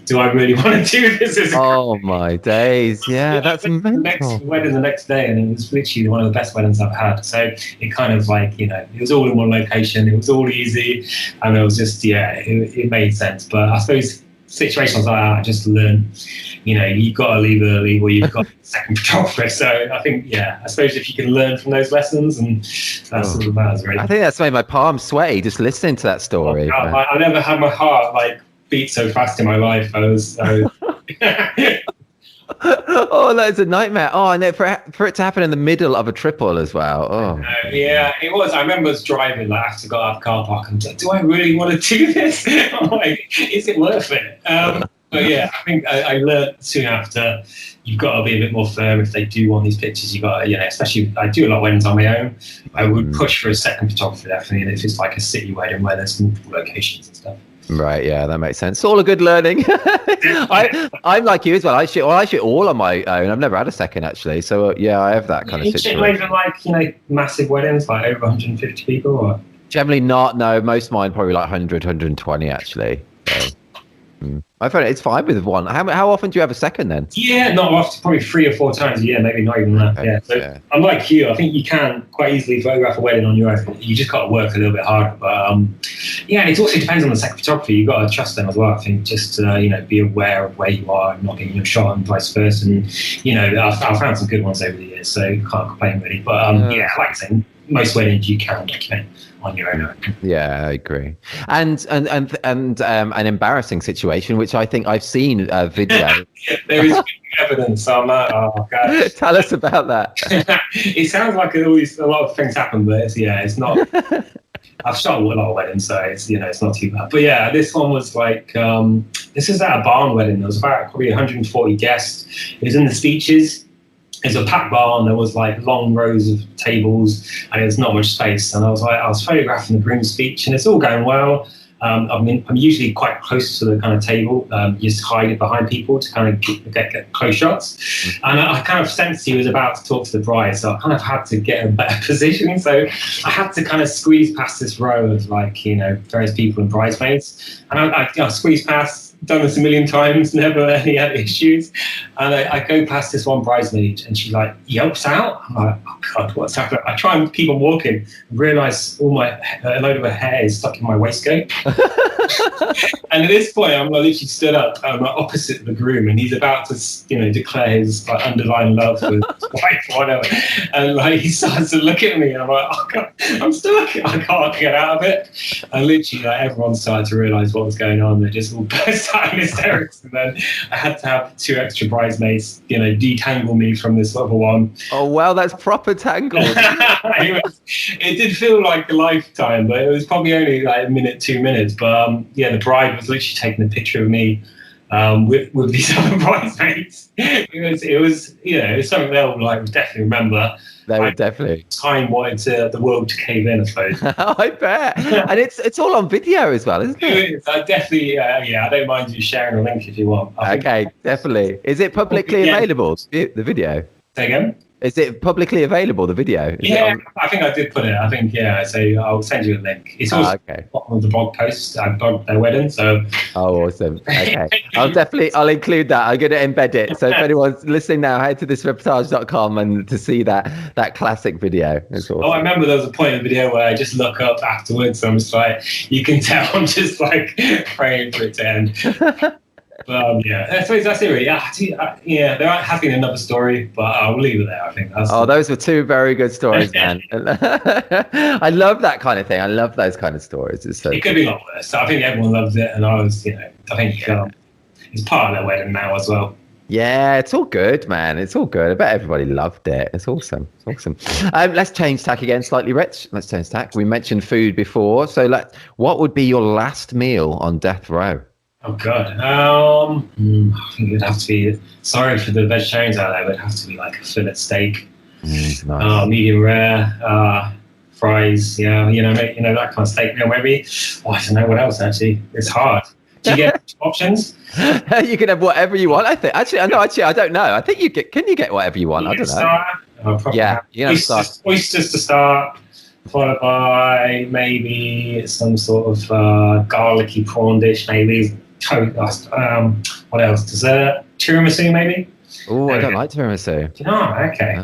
do I really want to do this? Oh my days. Yeah, that's mental. Wedding the next day, and it was literally one of the best weddings I've had. So it kind of it was all in one location, it was all easy, and it was just, it made sense. But I suppose situations like that, I just learn, you've got to leave early, or you've got a second photographer. So I think, I suppose if you can learn from those lessons, and that's all that matters, really. I think that's made my palms sweaty just listening to that story. I never had my heart beat so fast in my life. I was oh, that's a nightmare. Oh, and for it to happen in the middle of a triple as well. Oh, yeah, it was. I remember us driving after I got out of the car park, and do I really want to do this? I'm like, is it worth it? But I think I learned soon after, you've got to be a bit more firm if they do want these pictures. You've got to, especially, I do a lot of weddings on my own. I would push for a second photographer, definitely, and if it's like a city wedding where there's multiple locations and stuff. Right, yeah, that makes sense. It's all a good learning. I'm like you as well. I shoot all on my own. I've never had a second, actually. So I have that kind of situation. Even massive weddings, over 150 people, or? Generally not. No, most of mine probably 100, 120 actually. So, I find it's fine with one. How often do you have a second then? Yeah, not often. Probably 3 or 4 times a year, maybe not even that. Okay, so I'm like you. I think you can quite easily photograph a wedding on your own. You just got to work a little bit harder. But it also depends on the second photographer. You got to trust them as well. I think just be aware of where you are and not getting your shot, and vice versa. And I've found some good ones over the years, so can't complain really. But like I say, most weddings you can document on your own. Yeah, I agree. And an embarrassing situation, which I think I've seen a video. There is evidence on that. Oh God! Tell us about that. It sounds like a lot of things happen, but it's not. I've shot a lot of weddings, so it's not too bad. But this one was this is at a barn wedding. There was about probably 140 guests. It was in the Speeches. It's a packed barn. There was long rows of tables, and there's not much space. And I was photographing the groom's speech, and it's all going well. I'm usually quite close to the kind of table, just hide behind people to kind of get close shots. And I kind of sensed he was about to talk to the bride, so I kind of had to get a better position. So I had to kind of squeeze past this row of various people and bridesmaids, and I squeezed past. Done this a million times, never any other issues. And I go past this one bridesmaid, and she yelps out. I'm like, oh God, what's happening? I try and keep on walking, and realise a load of her hair is stuck in my waistcoat. And at this point, I'm literally stood up. I'm opposite the groom, and he's about to, declare his underlying love for his wife, whatever. And he starts to look at me, and I'm like, oh God, I'm stuck. I can't get out of it. And literally, everyone started to realise what was going on. They just all burst out in hysterics, and then I had to have 2 extra bridesmaids, detangle me from this other one. Oh wow, that's proper tangled. It did feel like a lifetime, but it was probably only a minute, 2 minutes. But the bride was literally taking a picture of me with these other bridesmaids. It was something they'll definitely remember. They would definitely. Time wanted the world to cave in, I suppose. I bet. And it's all on video as well, isn't it? It is. I definitely, I don't mind you sharing a link if you want. Okay, definitely. Is it publicly available, the video? Say again? Is it publicly available, the video? Is it on? I think I did put it. I think, yeah. So I'll send you a link. It's also Okay. on the blog post. I blogged their wedding. So. Oh, awesome. Okay. I'll include that. I'm going to embed it. So if anyone's listening now, head to thisreportage.com and to see that classic video. It's awesome. Oh, I remember there was a point in the video where I just look up afterwards. So I'm just like, you can tell I'm just like praying for it to end. Yeah, I suppose that's it really. Yeah, there has been another story, but I'll leave it there. I think. Those were two very good stories, man. I love that kind of thing. I love those kind of stories. It could be a lot worse. I think everyone loves it, and I think it's part of their wedding now as well. Yeah, it's all good, man. It's all good. I bet everybody loved it. It's awesome. Let's change tack again slightly, Rich. Let's change tack. We mentioned food before, so what would be your last meal on death row? Oh God, I think it would have to be. Sorry for the vegetarians out there, but it'd have to be like a fillet steak, nice. Medium rare, fries. Yeah, that kind of steak meal. Maybe. Oh, I don't know what else. Actually, it's hard. Do you get options? You can have whatever you want. I think. Actually, I don't know. I think you get. Can you get whatever you want? I don't know. Yeah, oysters to start. Followed by maybe some sort of garlicky prawn dish, maybe. What else? Dessert? Tiramisu, maybe? Oh, I don't like tiramisu. Oh, okay.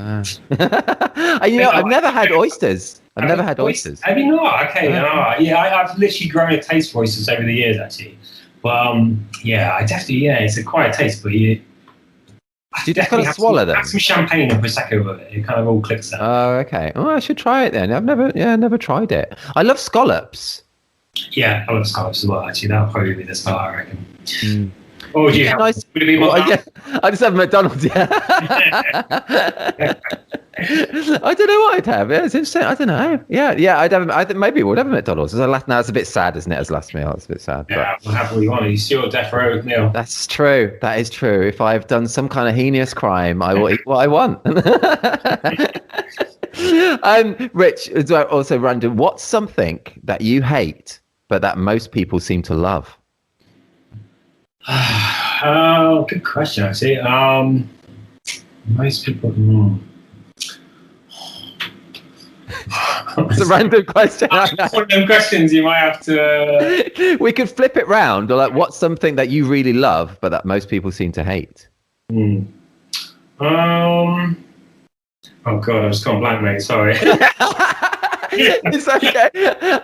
I've never had oysters. I've never had oysters. Have you not? Okay. I've literally grown a taste for oysters over the years, actually. But I definitely, it's quite a taste, but you just kind of swallow them. Have some champagne and prosecco with it. It kind of all clicks out. Oh, okay. Oh, I should try it then. I've never tried it. I love scallops. Yeah, I love scallops as well. Actually, that'll probably be the start, I reckon. What would you have? Would it be I just have McDonald's. Yeah. I don't know what I'd have. Yeah, it's interesting. I don't know. Yeah. I think maybe we'll have a McDonald's. Now it's a bit sad, isn't it? As last meal, it's a bit sad. Yeah, we'll have what you want. It's your death row meal. That's true. That is true. If I've done some kind of heinous crime, I will eat what I want. Rich, also random. What's something that you hate but that most people seem to love? Good question, actually. Most people. It's a random question. One of them questions you might have to. We could flip it round, or what's something that you really love but that most people seem to hate? Oh God, I've just gone blank, mate. Sorry. It's okay.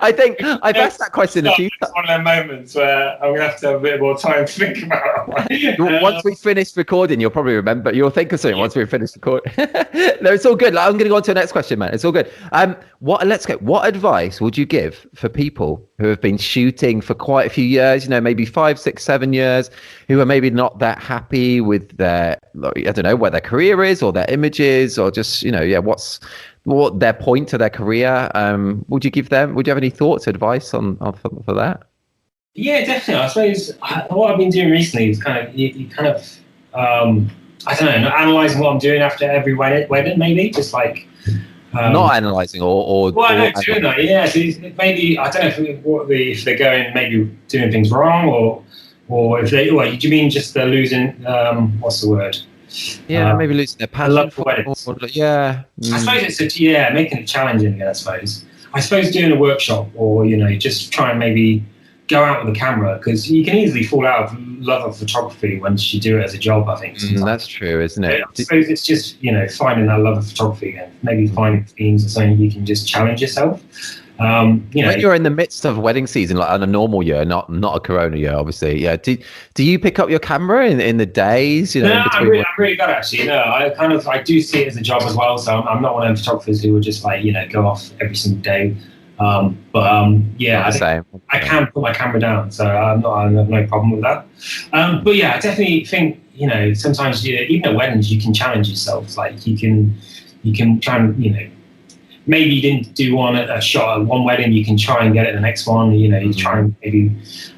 I think I've asked that question a few times. It's one of them moments where I'm going to have to have a bit more time to think about it. Once we finish recording, you'll probably remember. You'll think of something once we finish recording. No, it's all good. I'm going to go on to the next question, man. It's all good. Let's go. What advice would you give for people who have been shooting for quite a few years, maybe 5, 6, 7 years, who are maybe not that happy with their, I don't know, where their career is or their images or just, what their point to their career? Would you have any thoughts, advice on for that? Yeah, definitely. I suppose what I've been doing recently is kind of, I don't know, analysing what I'm doing after every wedding, maybe, just like... not analysing or... Well, I know, doing that, yeah. So maybe, I don't know if they're going, maybe doing things wrong or if they... Well, do you mean just they're losing, what's the word? Yeah, maybe losing their passion. I love weddings. Yeah. I suppose it's making it challenging again, I suppose. I suppose doing a workshop or, just try and maybe go out with a camera, because you can easily fall out of love of photography once you do it as a job, I think. That's true, isn't it? I suppose it's just, finding that love of photography and maybe finding themes or something you can just challenge yourself. When you're in the midst of wedding season, like on a normal year, not a Corona year, obviously. Yeah. Do you pick up your camera in the days? No, I'm really good actually. No, I do see it as a job as well. So I'm not one of them photographers who will just go off every single day. I can put my camera down, so I have no problem with that. I definitely think sometimes even at weddings you can challenge yourself. Like you can try and maybe you didn't do a shot at one wedding, you can try and get it at the next one. You try and maybe,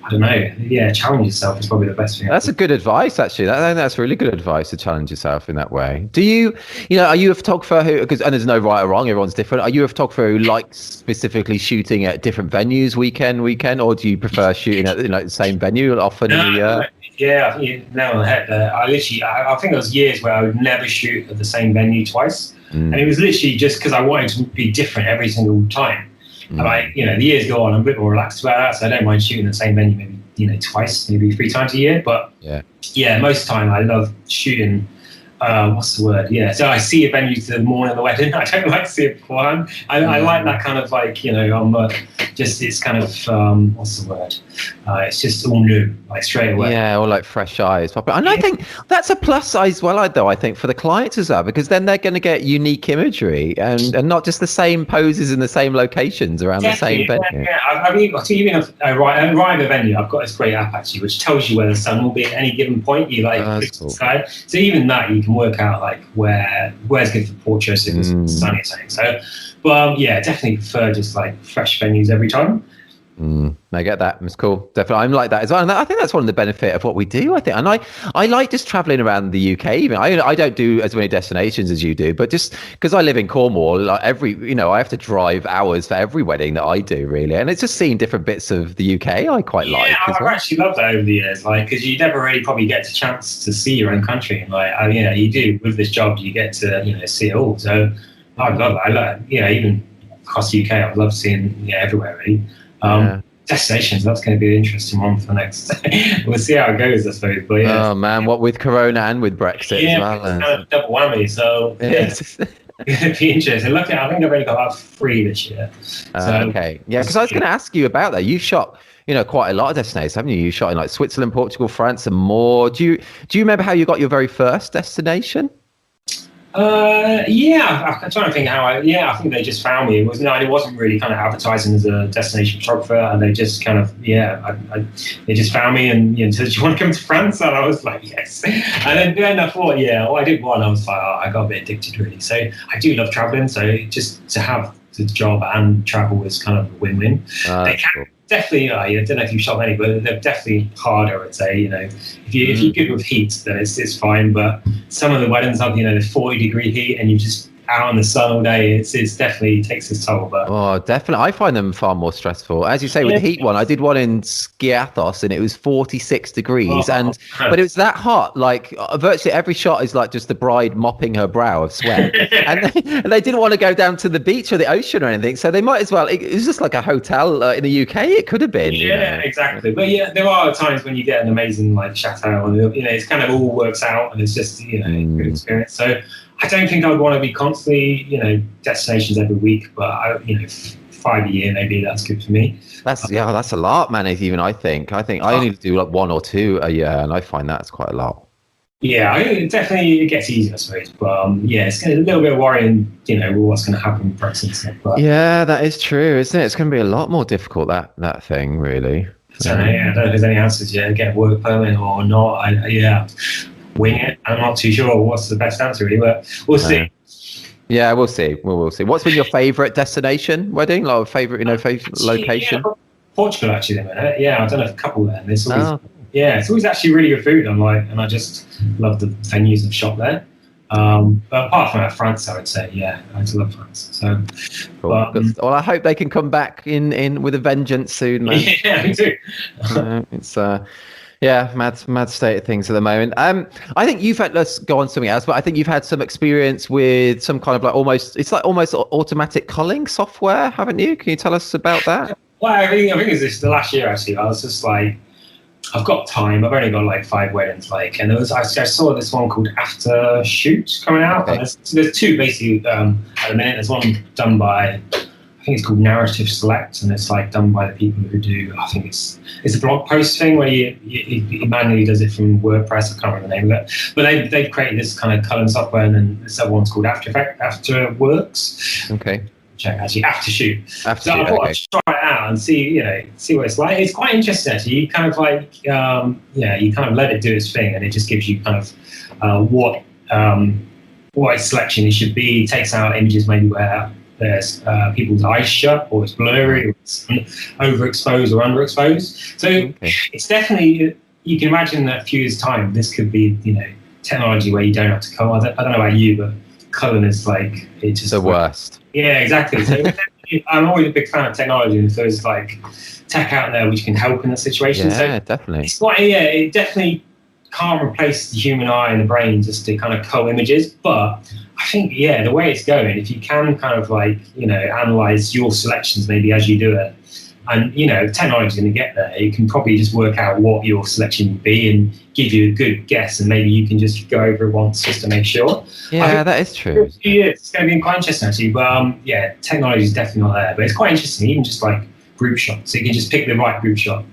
I don't know, challenge yourself is probably the best thing. That's a good advice, actually. I think that's really good advice, to challenge yourself in that way. Do you, are you a photographer who, and there's no right or wrong, everyone's different. Are you a photographer who likes specifically shooting at different venues weekend, or do you prefer shooting at the same venue often in the year? Yeah, I think you nailed on the head there. I think there was years where I would never shoot at the same venue twice. And it was literally just because I wanted to be different every single time. And the years go on, I'm a bit more relaxed about that, so I don't mind shooting the same venue maybe, twice, maybe 3 times a year. But yeah, most of the time I love shooting. What's the word? Yeah, so I see a venue to the morning of the wedding. I don't like to see it beforehand. I like that kind of like, it's kind of, what's the word? It's just all new, like straight away. Yeah, or like fresh eyes. And I think that's a plus size though, I think, for the clients as well, because then they're going to get unique imagery and not just the same poses in the same locations around the same venue. Yeah, I mean, even if I arrive at a venue, I've got this great app actually, which tells you where the sun will be at any given point. You click to the side. So even that, you can work out like where's good for portraits if it's sunny or something. So, but yeah, definitely prefer just like fresh venues every time. I get that. It's cool. Definitely. I'm like that as well. And I think that's one of the benefit of what we do, I think. And I like just traveling around the UK. Even I don't do as many destinations as you do, but just because I live in Cornwall, like I have to drive hours for every wedding that I do, really. And it's just seeing different bits of the UK I quite like. Yeah, I've actually loved that over the years, like, because you never really probably get a chance to see your own country. And like, you do with this job, you get to, see it all. So I love it. I love, even across the UK, I'd love seeing everywhere, really. Destinations, that's going to be an interesting one for next. We'll see how it goes, I suppose. But yeah. Oh man, what with Corona and with Brexit as well. It's kind of double whammy. So it'd be interesting. I think I've only got about 3 this year. Okay, yeah, because I was going to ask you about that. You shot, quite a lot of destinations, haven't you? You shot in like Switzerland, Portugal, France, and more. Do you remember how you got your very first destination? I'm trying to think I think they just found me. It wasn't really kind of advertising as a destination photographer, and they just kind of, they just found me and said, do you want to come to France? And I was like, yes. And then I thought, I did one. I was like, I got a bit addicted really. So I do love traveling. So just to have the job and travel was kind of a win-win. Cool. Definitely, I don't know if you've shot many, but they're definitely harder, I'd say. If you're good with heat, then it's fine. But some of the weddings have, the 40-degree heat, and you just out in the sun all day. It's definitely takes its toll. But definitely, I find them far more stressful. As you say, with the heat one, I did one in Skiathos, and it was 46 degrees, but it was that hot. Like virtually every shot is like just the bride mopping her brow of sweat, and they didn't want to go down to the beach or the ocean or anything, so they might as well. It was just like a hotel in the UK. It could have been. Yeah, exactly. But there are times when you get an amazing like chateau, and it's kind of all works out, and it's just a good experience. So I don't think I would want to be constantly, destinations every week, but 5 a year maybe that's good for me. That's a lot, man. Even I think I only do like 1 or 2 a year, and I find that's quite a lot. Yeah, it definitely gets easier, I suppose. But it's a little bit worrying, what's going to happen with Brexit and stuff. But yeah, that is true, isn't it? It's going to be a lot more difficult that thing, really. I don't know if there's any answers yet. Get a work permit or not? Wing it. I'm not too sure what's the best answer really, but we'll see. Yeah, we'll see. We'll see. What's been your favourite destination wedding? Like favourite location? Yeah, Portugal actually. I've done a couple there. It's always, it's always actually really good food. And I just love the venues I've shot there. But apart from that, France, I would say, I just love France. So, cool. Well, I hope they can come back in with a vengeance soon, man. Yeah, me too. It's mad state of things at the moment. I think you've had, let's go on to something else, but I think you've had some experience with some kind of almost automatic culling software, haven't you? Can you tell us about that? Well, I think it's this the last year actually. I was just like, I've got time. I've only got like 5 weddings, and I saw this one called After Shoot coming out. Okay. There's 2 basically at the minute. There's one done by, I think it's called Narrative Select, and it's like done by the people who do, I think it's a blog post thing where he manually does it from WordPress. I can't remember the name of it, but they've created this kind of colouring software, and then this other one's called Afterworks. Okay. Check actually After Shoot. I thought I'd try it out and see what it's like. It's quite interesting actually. You kind of like you kind of let it do its thing, and it just gives you kind of what its selection it should be. It takes out images maybe where there's people's eyes shut, or it's blurry, or it's overexposed or underexposed. So it's definitely, you can imagine that a few years' time, this could be, technology where you don't have to color. I don't know about you, but coloring is like, it's just the worst. Yeah, exactly. So I'm always a big fan of technology, and so there's like tech out there which can help in that situation. Yeah, so definitely. It's quite, it definitely can't replace the human eye and the brain just to kind of cull images. But I think, the way it's going, if you can kind of like, analyze your selections maybe as you do it, and, technology's going to get there. You can probably just work out what your selection would be and give you a good guess. And maybe you can just go over it once just to make sure. Yeah, that is true. It's going to be quite interesting, actually. But, technology is definitely not there. But it's quite interesting, even just like group shots. So you can just pick the right group shot,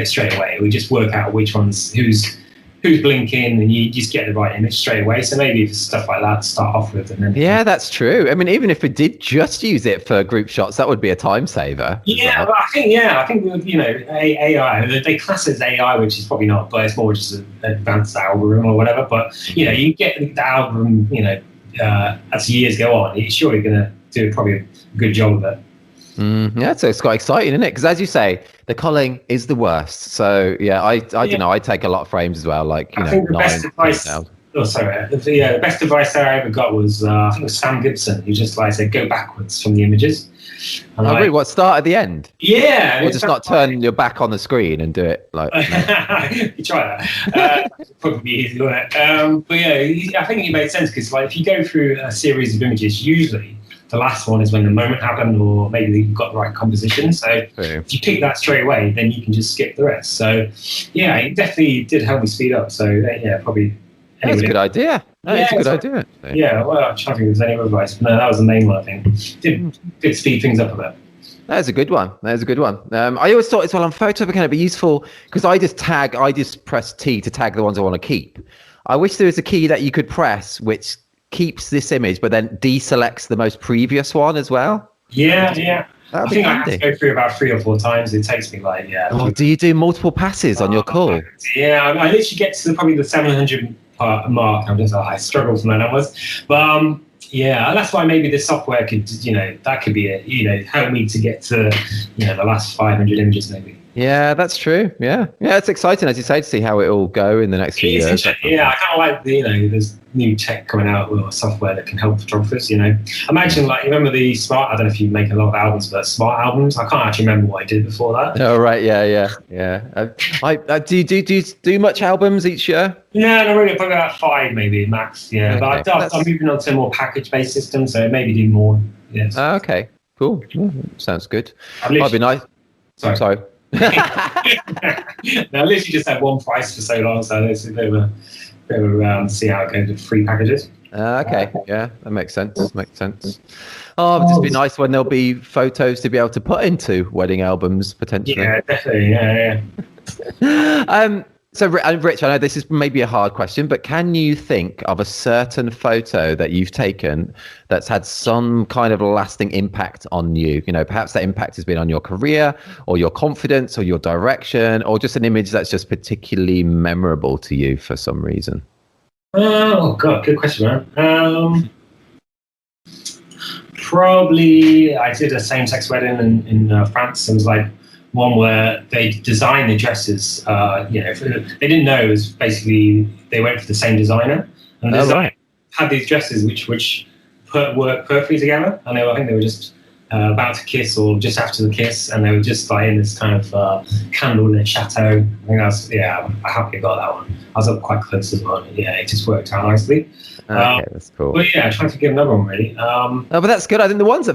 straight away. We just work out which one's who's blinking, and you just get the right image straight away. So maybe if stuff like that to start off with, and then that's true. I mean, even if we did just use it for group shots, that would be a time saver. Well. I think AI, they class it as AI, which is probably not, but it's more just an advanced algorithm or whatever. But you get the algorithm, as years go on, it's surely going to do probably a good job of it. So it's quite exciting, isn't it? Because as you say, the culling is the worst. So I don't know. I take a lot of frames as well. Like I think the best advice. The best advice that I ever got was I think it was Sam Gibson, who just said go backwards from the images. And really? What, start at the end? Yeah. Or just not turn your back on the screen and do it like. You try that. Probably be easy, wouldn't it? But I think it made sense because if you go through a series of images, usually the last one is when the moment happened, or maybe you've got the right composition. So if you pick that straight away, then you can just skip the rest. So it definitely did help me speed up. So probably. That's a good idea. That's a good idea. Well, I'm trying to think if there's any other advice. But no, that was the main one, I think. Did speed things up a bit. That's a good one. I always thought as well on photo can it be useful because I just press T to tag the ones I want to keep. I wish there was a key that you could press which keeps this image but then deselects the most previous one as well. I think I have to go through about 3 or 4 times. It takes me do you do multiple passes on your call? I literally get to probably the 700 mark. I struggle for my numbers, but that's why maybe the software could that could be it. Help me to get to the last 500 images maybe. Yeah, that's true. It's exciting, as you say, to see how it will go in the next few years. I kind of like there's new tech coming out with software that can help photographers. Imagine remember the smart. I don't know if you make a lot of albums, but smart albums. I can't actually remember what I did before that. Oh right, do you do much albums each year? No, not really. Probably about 5 maybe max. Yeah, okay. But I'm moving on to a more package-based system, so maybe do more. Yes. Okay, cool. Sounds good. Might be nice. Sorry. No, I literally just had one price for so long, so it's a bit of a see how it goes with free packages. Okay, that makes sense. Oh, it'd just be nice when there'll be photos to be able to put into wedding albums potentially. Yeah, definitely. Yeah. So, Rich, I know this is maybe a hard question, but can you think of a certain photo that you've taken that's had some kind of lasting impact on you? Perhaps that impact has been on your career or your confidence or your direction, or just an image that's just particularly memorable to you for some reason. Oh, God, good question, man. Probably I did a same-sex wedding in France. It was one where they designed the dresses. They didn't know it was basically they went for the same designer, and the designer had these dresses which worked perfectly together. And I think they were just about to kiss or just after the kiss, and they were just in this kind of candlelit chateau. I think that's I happily got that one. I was up quite close as well. It just worked out nicely. Okay, that's cool. But trying to get another one really. But that's good. I think the image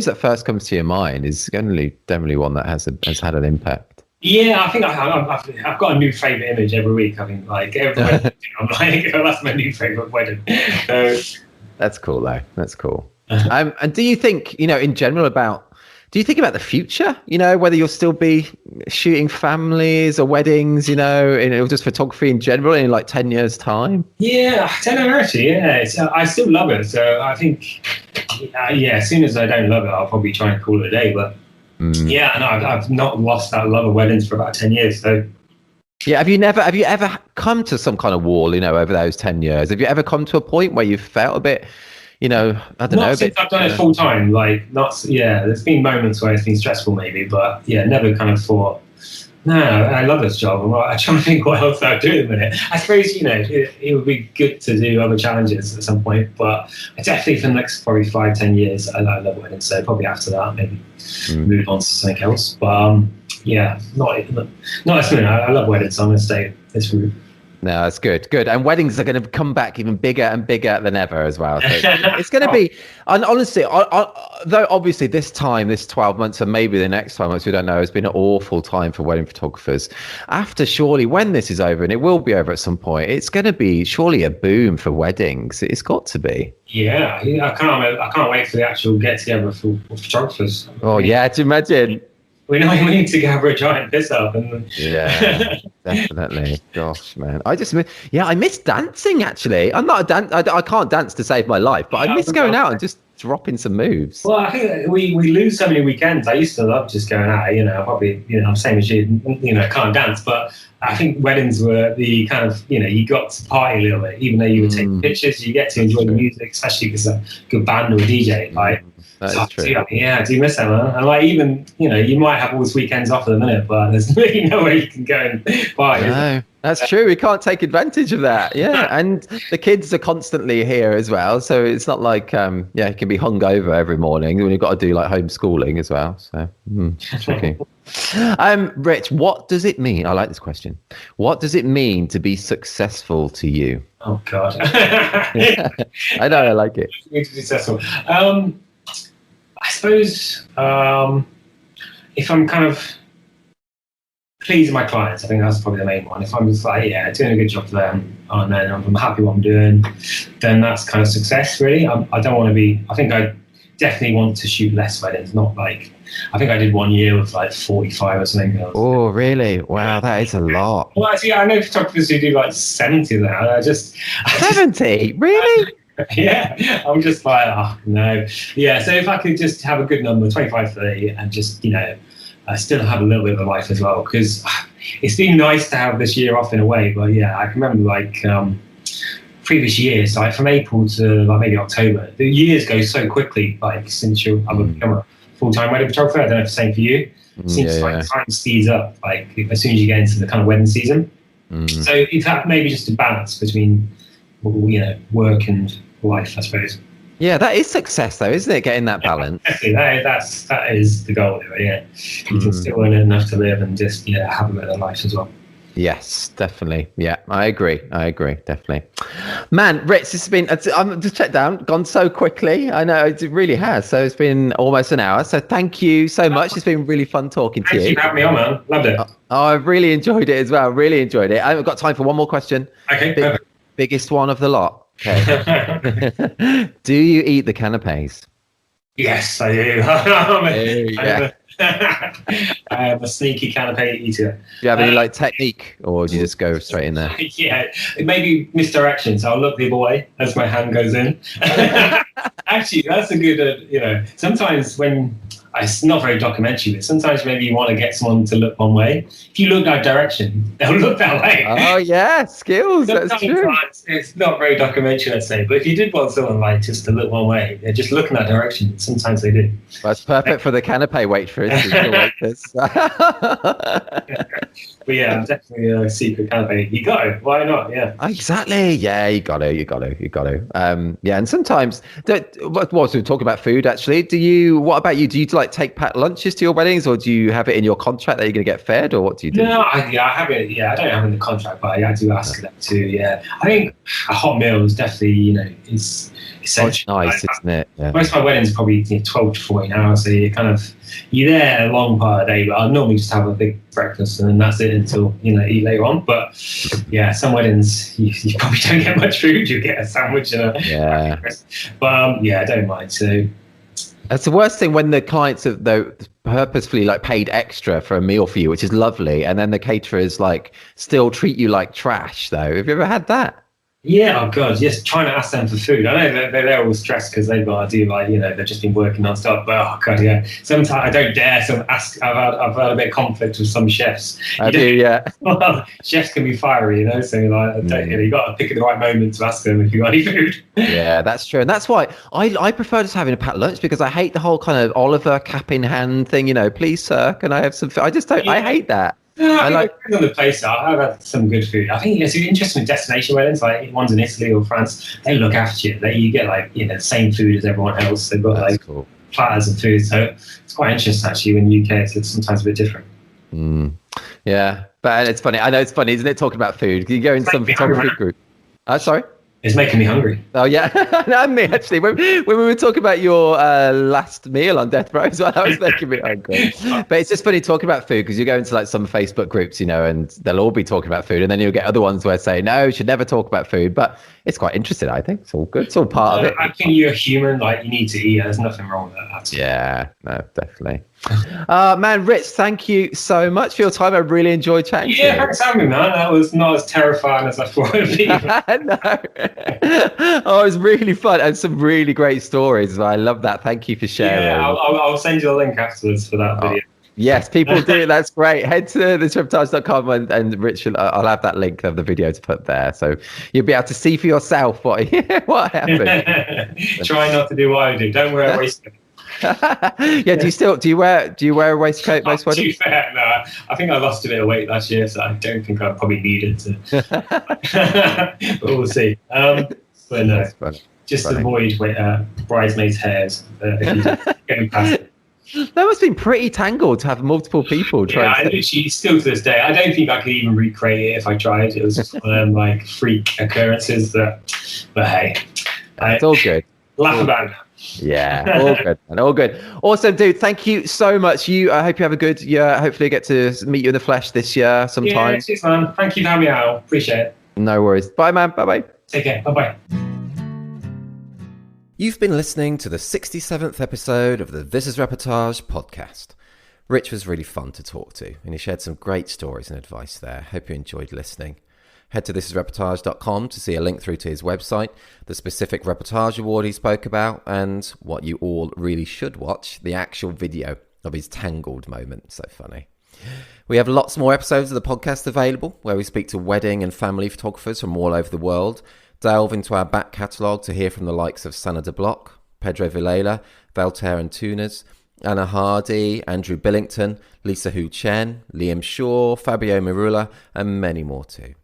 that first comes to your mind is definitely one that has had an impact. Yeah, I think I've got a new favorite image every week. I think every wedding, I'm that's my new favorite wedding. So, that's cool though. That's cool. And do you think in general do you think about the future, whether you'll still be shooting families or weddings, in just photography in general in 10 years time? Yeah, I don't know actually. Yeah, I still love it. So I think, as soon as I don't love it, I'll probably try and call it a day. But I've not lost that love of weddings for about 10 years. So. Yeah, have you ever come to some kind of wall, over those 10 years? Have you ever come to a point where you felt a bit, I don't know. Since I've done it full time, there's been moments where it's been stressful maybe, but never kind of thought, no, I love this job. I'm trying to think what else I'd do in a minute. I suppose, it would be good to do other challenges at some point, but definitely for the next probably 5-10 years, I love weddings. So probably after that, maybe move on to something else. But not this minute. I love weddings, so I'm going to stay this route. No, that's good. Good. And weddings are going to come back even bigger and bigger than ever as well. So it's going to be, and honestly, though obviously this 12 months and maybe the next 12 months, we don't know, has been an awful time for wedding photographers. After surely when this is over, and it will be over at some point, it's going to be surely a boom for weddings. It's got to be. Yeah, I can't wait for the actual get together for photographers. Oh yeah, to imagine. We need to have a giant piss up. Yeah, definitely. Gosh, man. I miss dancing, actually. I'm not I can't dance to save my life, but I miss going out and just dropping some moves. Well, I think we lose so many weekends. I used to love just going out, probably, same as you, can't dance, but I think weddings were the kind of, you got to party a little bit, even though you would take pictures, you get to enjoy the music, especially if it's a good band or a DJ, right? That is true. I do miss that, man. And like, even, you might have all these weekends off at the minute, but there's really no way you can go and party. No, that's true. We can't take advantage of that. Yeah. And the kids are constantly here as well. So it's not like, it can be hungover every morning when you've got to do like homeschooling as well. So tricky. Rich, what does it mean? I like this question. What does it mean to be successful to you? Oh, God. I know, I like it. To be successful. I suppose if I'm kind of pleasing my clients, I think that's probably the main one. If I'm just like, doing a good job for them, and then I'm happy what I'm doing, then that's kind of success, really. I don't want to be, I think I definitely want to shoot less weddings, not like, I think I did one year with like 45 or something. Oh, really? Wow, that is a lot. Well, actually, I know photographers who do like 70 now. 70? Really? Yeah, I'm just like, no. Yeah, so if I could just have a good number, 25, 30, and just, still have a little bit of a life as well, because it's been nice to have this year off in a way, but I can remember like previous years, like from April to like maybe October, the years go so quickly, like since I've become a full-time wedding photographer. I don't know if it's the same for you. It seems like time speeds up, like as soon as you get into the kind of wedding season. So in fact, maybe just a balance between, work and life, I suppose. Yeah, that is success though, isn't it? Getting that balance. That is the goal, yeah. You can still earn enough to live and just have a better life as well. Yes, definitely. Yeah, I agree, definitely. Man, Rich, this has been, I'm just checked down, gone so quickly. I know it really has. So it's been almost an hour. So thank you so much. It's been really fun talking to you. Thanks for having me on, man. Loved it. Oh, I've really enjoyed it as well. Really enjoyed it. I've got time for one more question. Okay, perfect. Biggest one of the lot. Okay. Do you eat the canapes? Yes, I do. I am a sneaky canapé eater. Do you have any technique, or do you just go straight in there? Yeah, it may be misdirection, so I'll look the other way as my hand goes in. Actually, that's a good, sometimes when, it's not very documentary, but sometimes maybe you want to get someone to look one way. If you look that direction, they'll look that way. Oh, yeah, skills, that's true. It's not very documentary, let's say, but if you did want someone just to look one way, they're just looking that direction. Sometimes they do. That's perfect for the canapé waitress. But yeah, I'm definitely a secret canapé. You got it. Why not? Yeah. Exactly. Yeah, you got to. Yeah, and sometimes, what was we talking about food actually? What about you? Do you take packed lunches to your weddings, or do you have it in your contract that you're going to get fed, or what do you do? No, I have it. Yeah, I don't have it in the contract, but I do ask that too. Yeah, I think a hot meal is definitely, is essential. Oh, it's nice, isn't it? Yeah. Most of my weddings are probably 12 to 14 hours, so you're there a long part of the day. But I normally just have a big breakfast and then that's it until eat later on. But yeah, some weddings you probably don't get much food. You get a sandwich and a but I don't mind. So that's the worst thing, when the clients have purposefully paid extra for a meal for you, which is lovely, and then the caterers still treat you like trash. Though, have you ever had that? Yeah, oh god, yes. Trying to ask them for food. I know they're all stressed because they've got to do they've just been working non-stop. But oh god, yeah. Sometimes I don't dare. Ask. I've had a bit of conflict with some chefs. Well, chefs can be fiery, So you got to pick at the right moment to ask them if you got any food. Yeah, that's true, and that's why I prefer just having a packed lunch, because I hate the whole kind of Oliver cap in hand thing. Please, sir, can I have some food? I just don't. Yeah. I hate that. I like on the place. I've had some good food. I think it's interesting with destination weddings, ones in Italy or France. They look after you. You get the same food as everyone else. They've got cool platters of food. So it's quite interesting actually. In the UK, it's sometimes a bit different. Yeah, But it's funny. I know it's funny, isn't it? Talking about food. You go in some photography group. Sorry. It's making me hungry. Oh yeah, and me actually. When we were talking about your last meal on death row as well, that was making me hungry. But it's just funny talking about food because you go into like some Facebook groups, and they'll all be talking about food, and then you'll get other ones where say no, you should never talk about food. But it's quite interesting. I think it's all good. It's all part of it. I think you're human. Like you need to eat. There's nothing wrong with that. Yeah, no, definitely. Man, Rich, thank you so much for your time. I really enjoyed chatting to you. Yeah, thanks for having me, man. That was not as terrifying as I thought it would be. No. Oh, it was really fun and some really great stories. I love that. Thank you for sharing. Yeah, I'll send you a link afterwards for that video. Yes, people do. That's great. Head to thisreportage.com and Rich, I'll have that link of the video to put there, so you'll be able to see for yourself what happened. Try not to do what I do. Don't wear a waistcoat. Yeah. Do you wear a waistcoat most weddings? To be fair, no. I think I lost a bit of weight last year, so I don't think I probably needed to. But we'll see. But no, just avoid bridesmaids' hairs if you're going past it. That must have been pretty tangled to have multiple people trying. Yeah, still to this day, I don't think I could even recreate it if I tried. It was just one of them like freak occurrences but hey, it's all good. Laugh about it. Yeah, all good, man. All good. Awesome, dude. Thank you so much. I hope you have a good year. Hopefully I get to meet you in the flesh this year sometime. Yeah, cheers, man. Thank you for having me out. Appreciate it. No worries. Bye, man. Bye-bye. Take care. Bye-bye. You've been listening to the 67th episode of the This Is Reportage podcast. Rich was really fun to talk to, and he shared some great stories and advice there. Hope you enjoyed listening. Head to thisisreportage.com to see a link through to his website, the specific Reportage Award he spoke about, and what you all really should watch, the actual video of his tangled moment. So funny. We have lots more episodes of the podcast available, where we speak to wedding and family photographers from all over the world, delve into our back catalogue to hear from the likes of Sana de Block, Pedro Villela, Valter Antunes, Anna Hardy, Andrew Billington, Lisa Hu Chen, Liam Shaw, Fabio Marula, and many more too.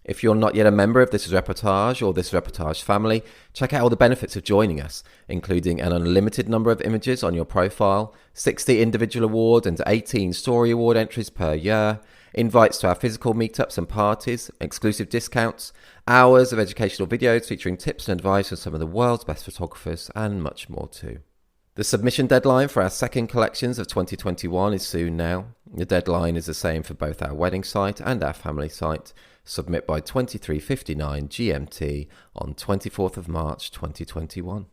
If you're not yet a member of This Is Reportage or This Reportage family, check out all the benefits of joining us, including an unlimited number of images on your profile, 60 individual award and 18 story award entries per year, invites to our physical meetups and parties, exclusive discounts, hours of educational videos featuring tips and advice from some of the world's best photographers, and much more too. The submission deadline for our second collections of 2021 is soon now. The deadline is the same for both our wedding site and our family site. Submit by 23:59 GMT on 24th of March 2021.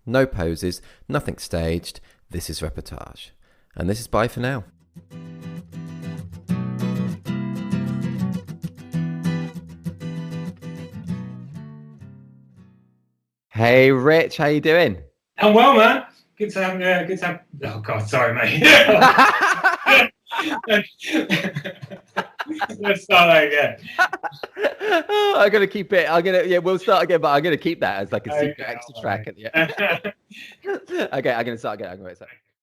No poses, nothing staged. This is Reportage. And this is bye for now. Hey Rich, how you doing? I'm well, man. Good to have. Oh God, sorry, mate. Let's start that again. I'm gonna keep it. We'll start again, but I'm gonna keep that as like a secret extra track at the end. Okay, I'm gonna start again.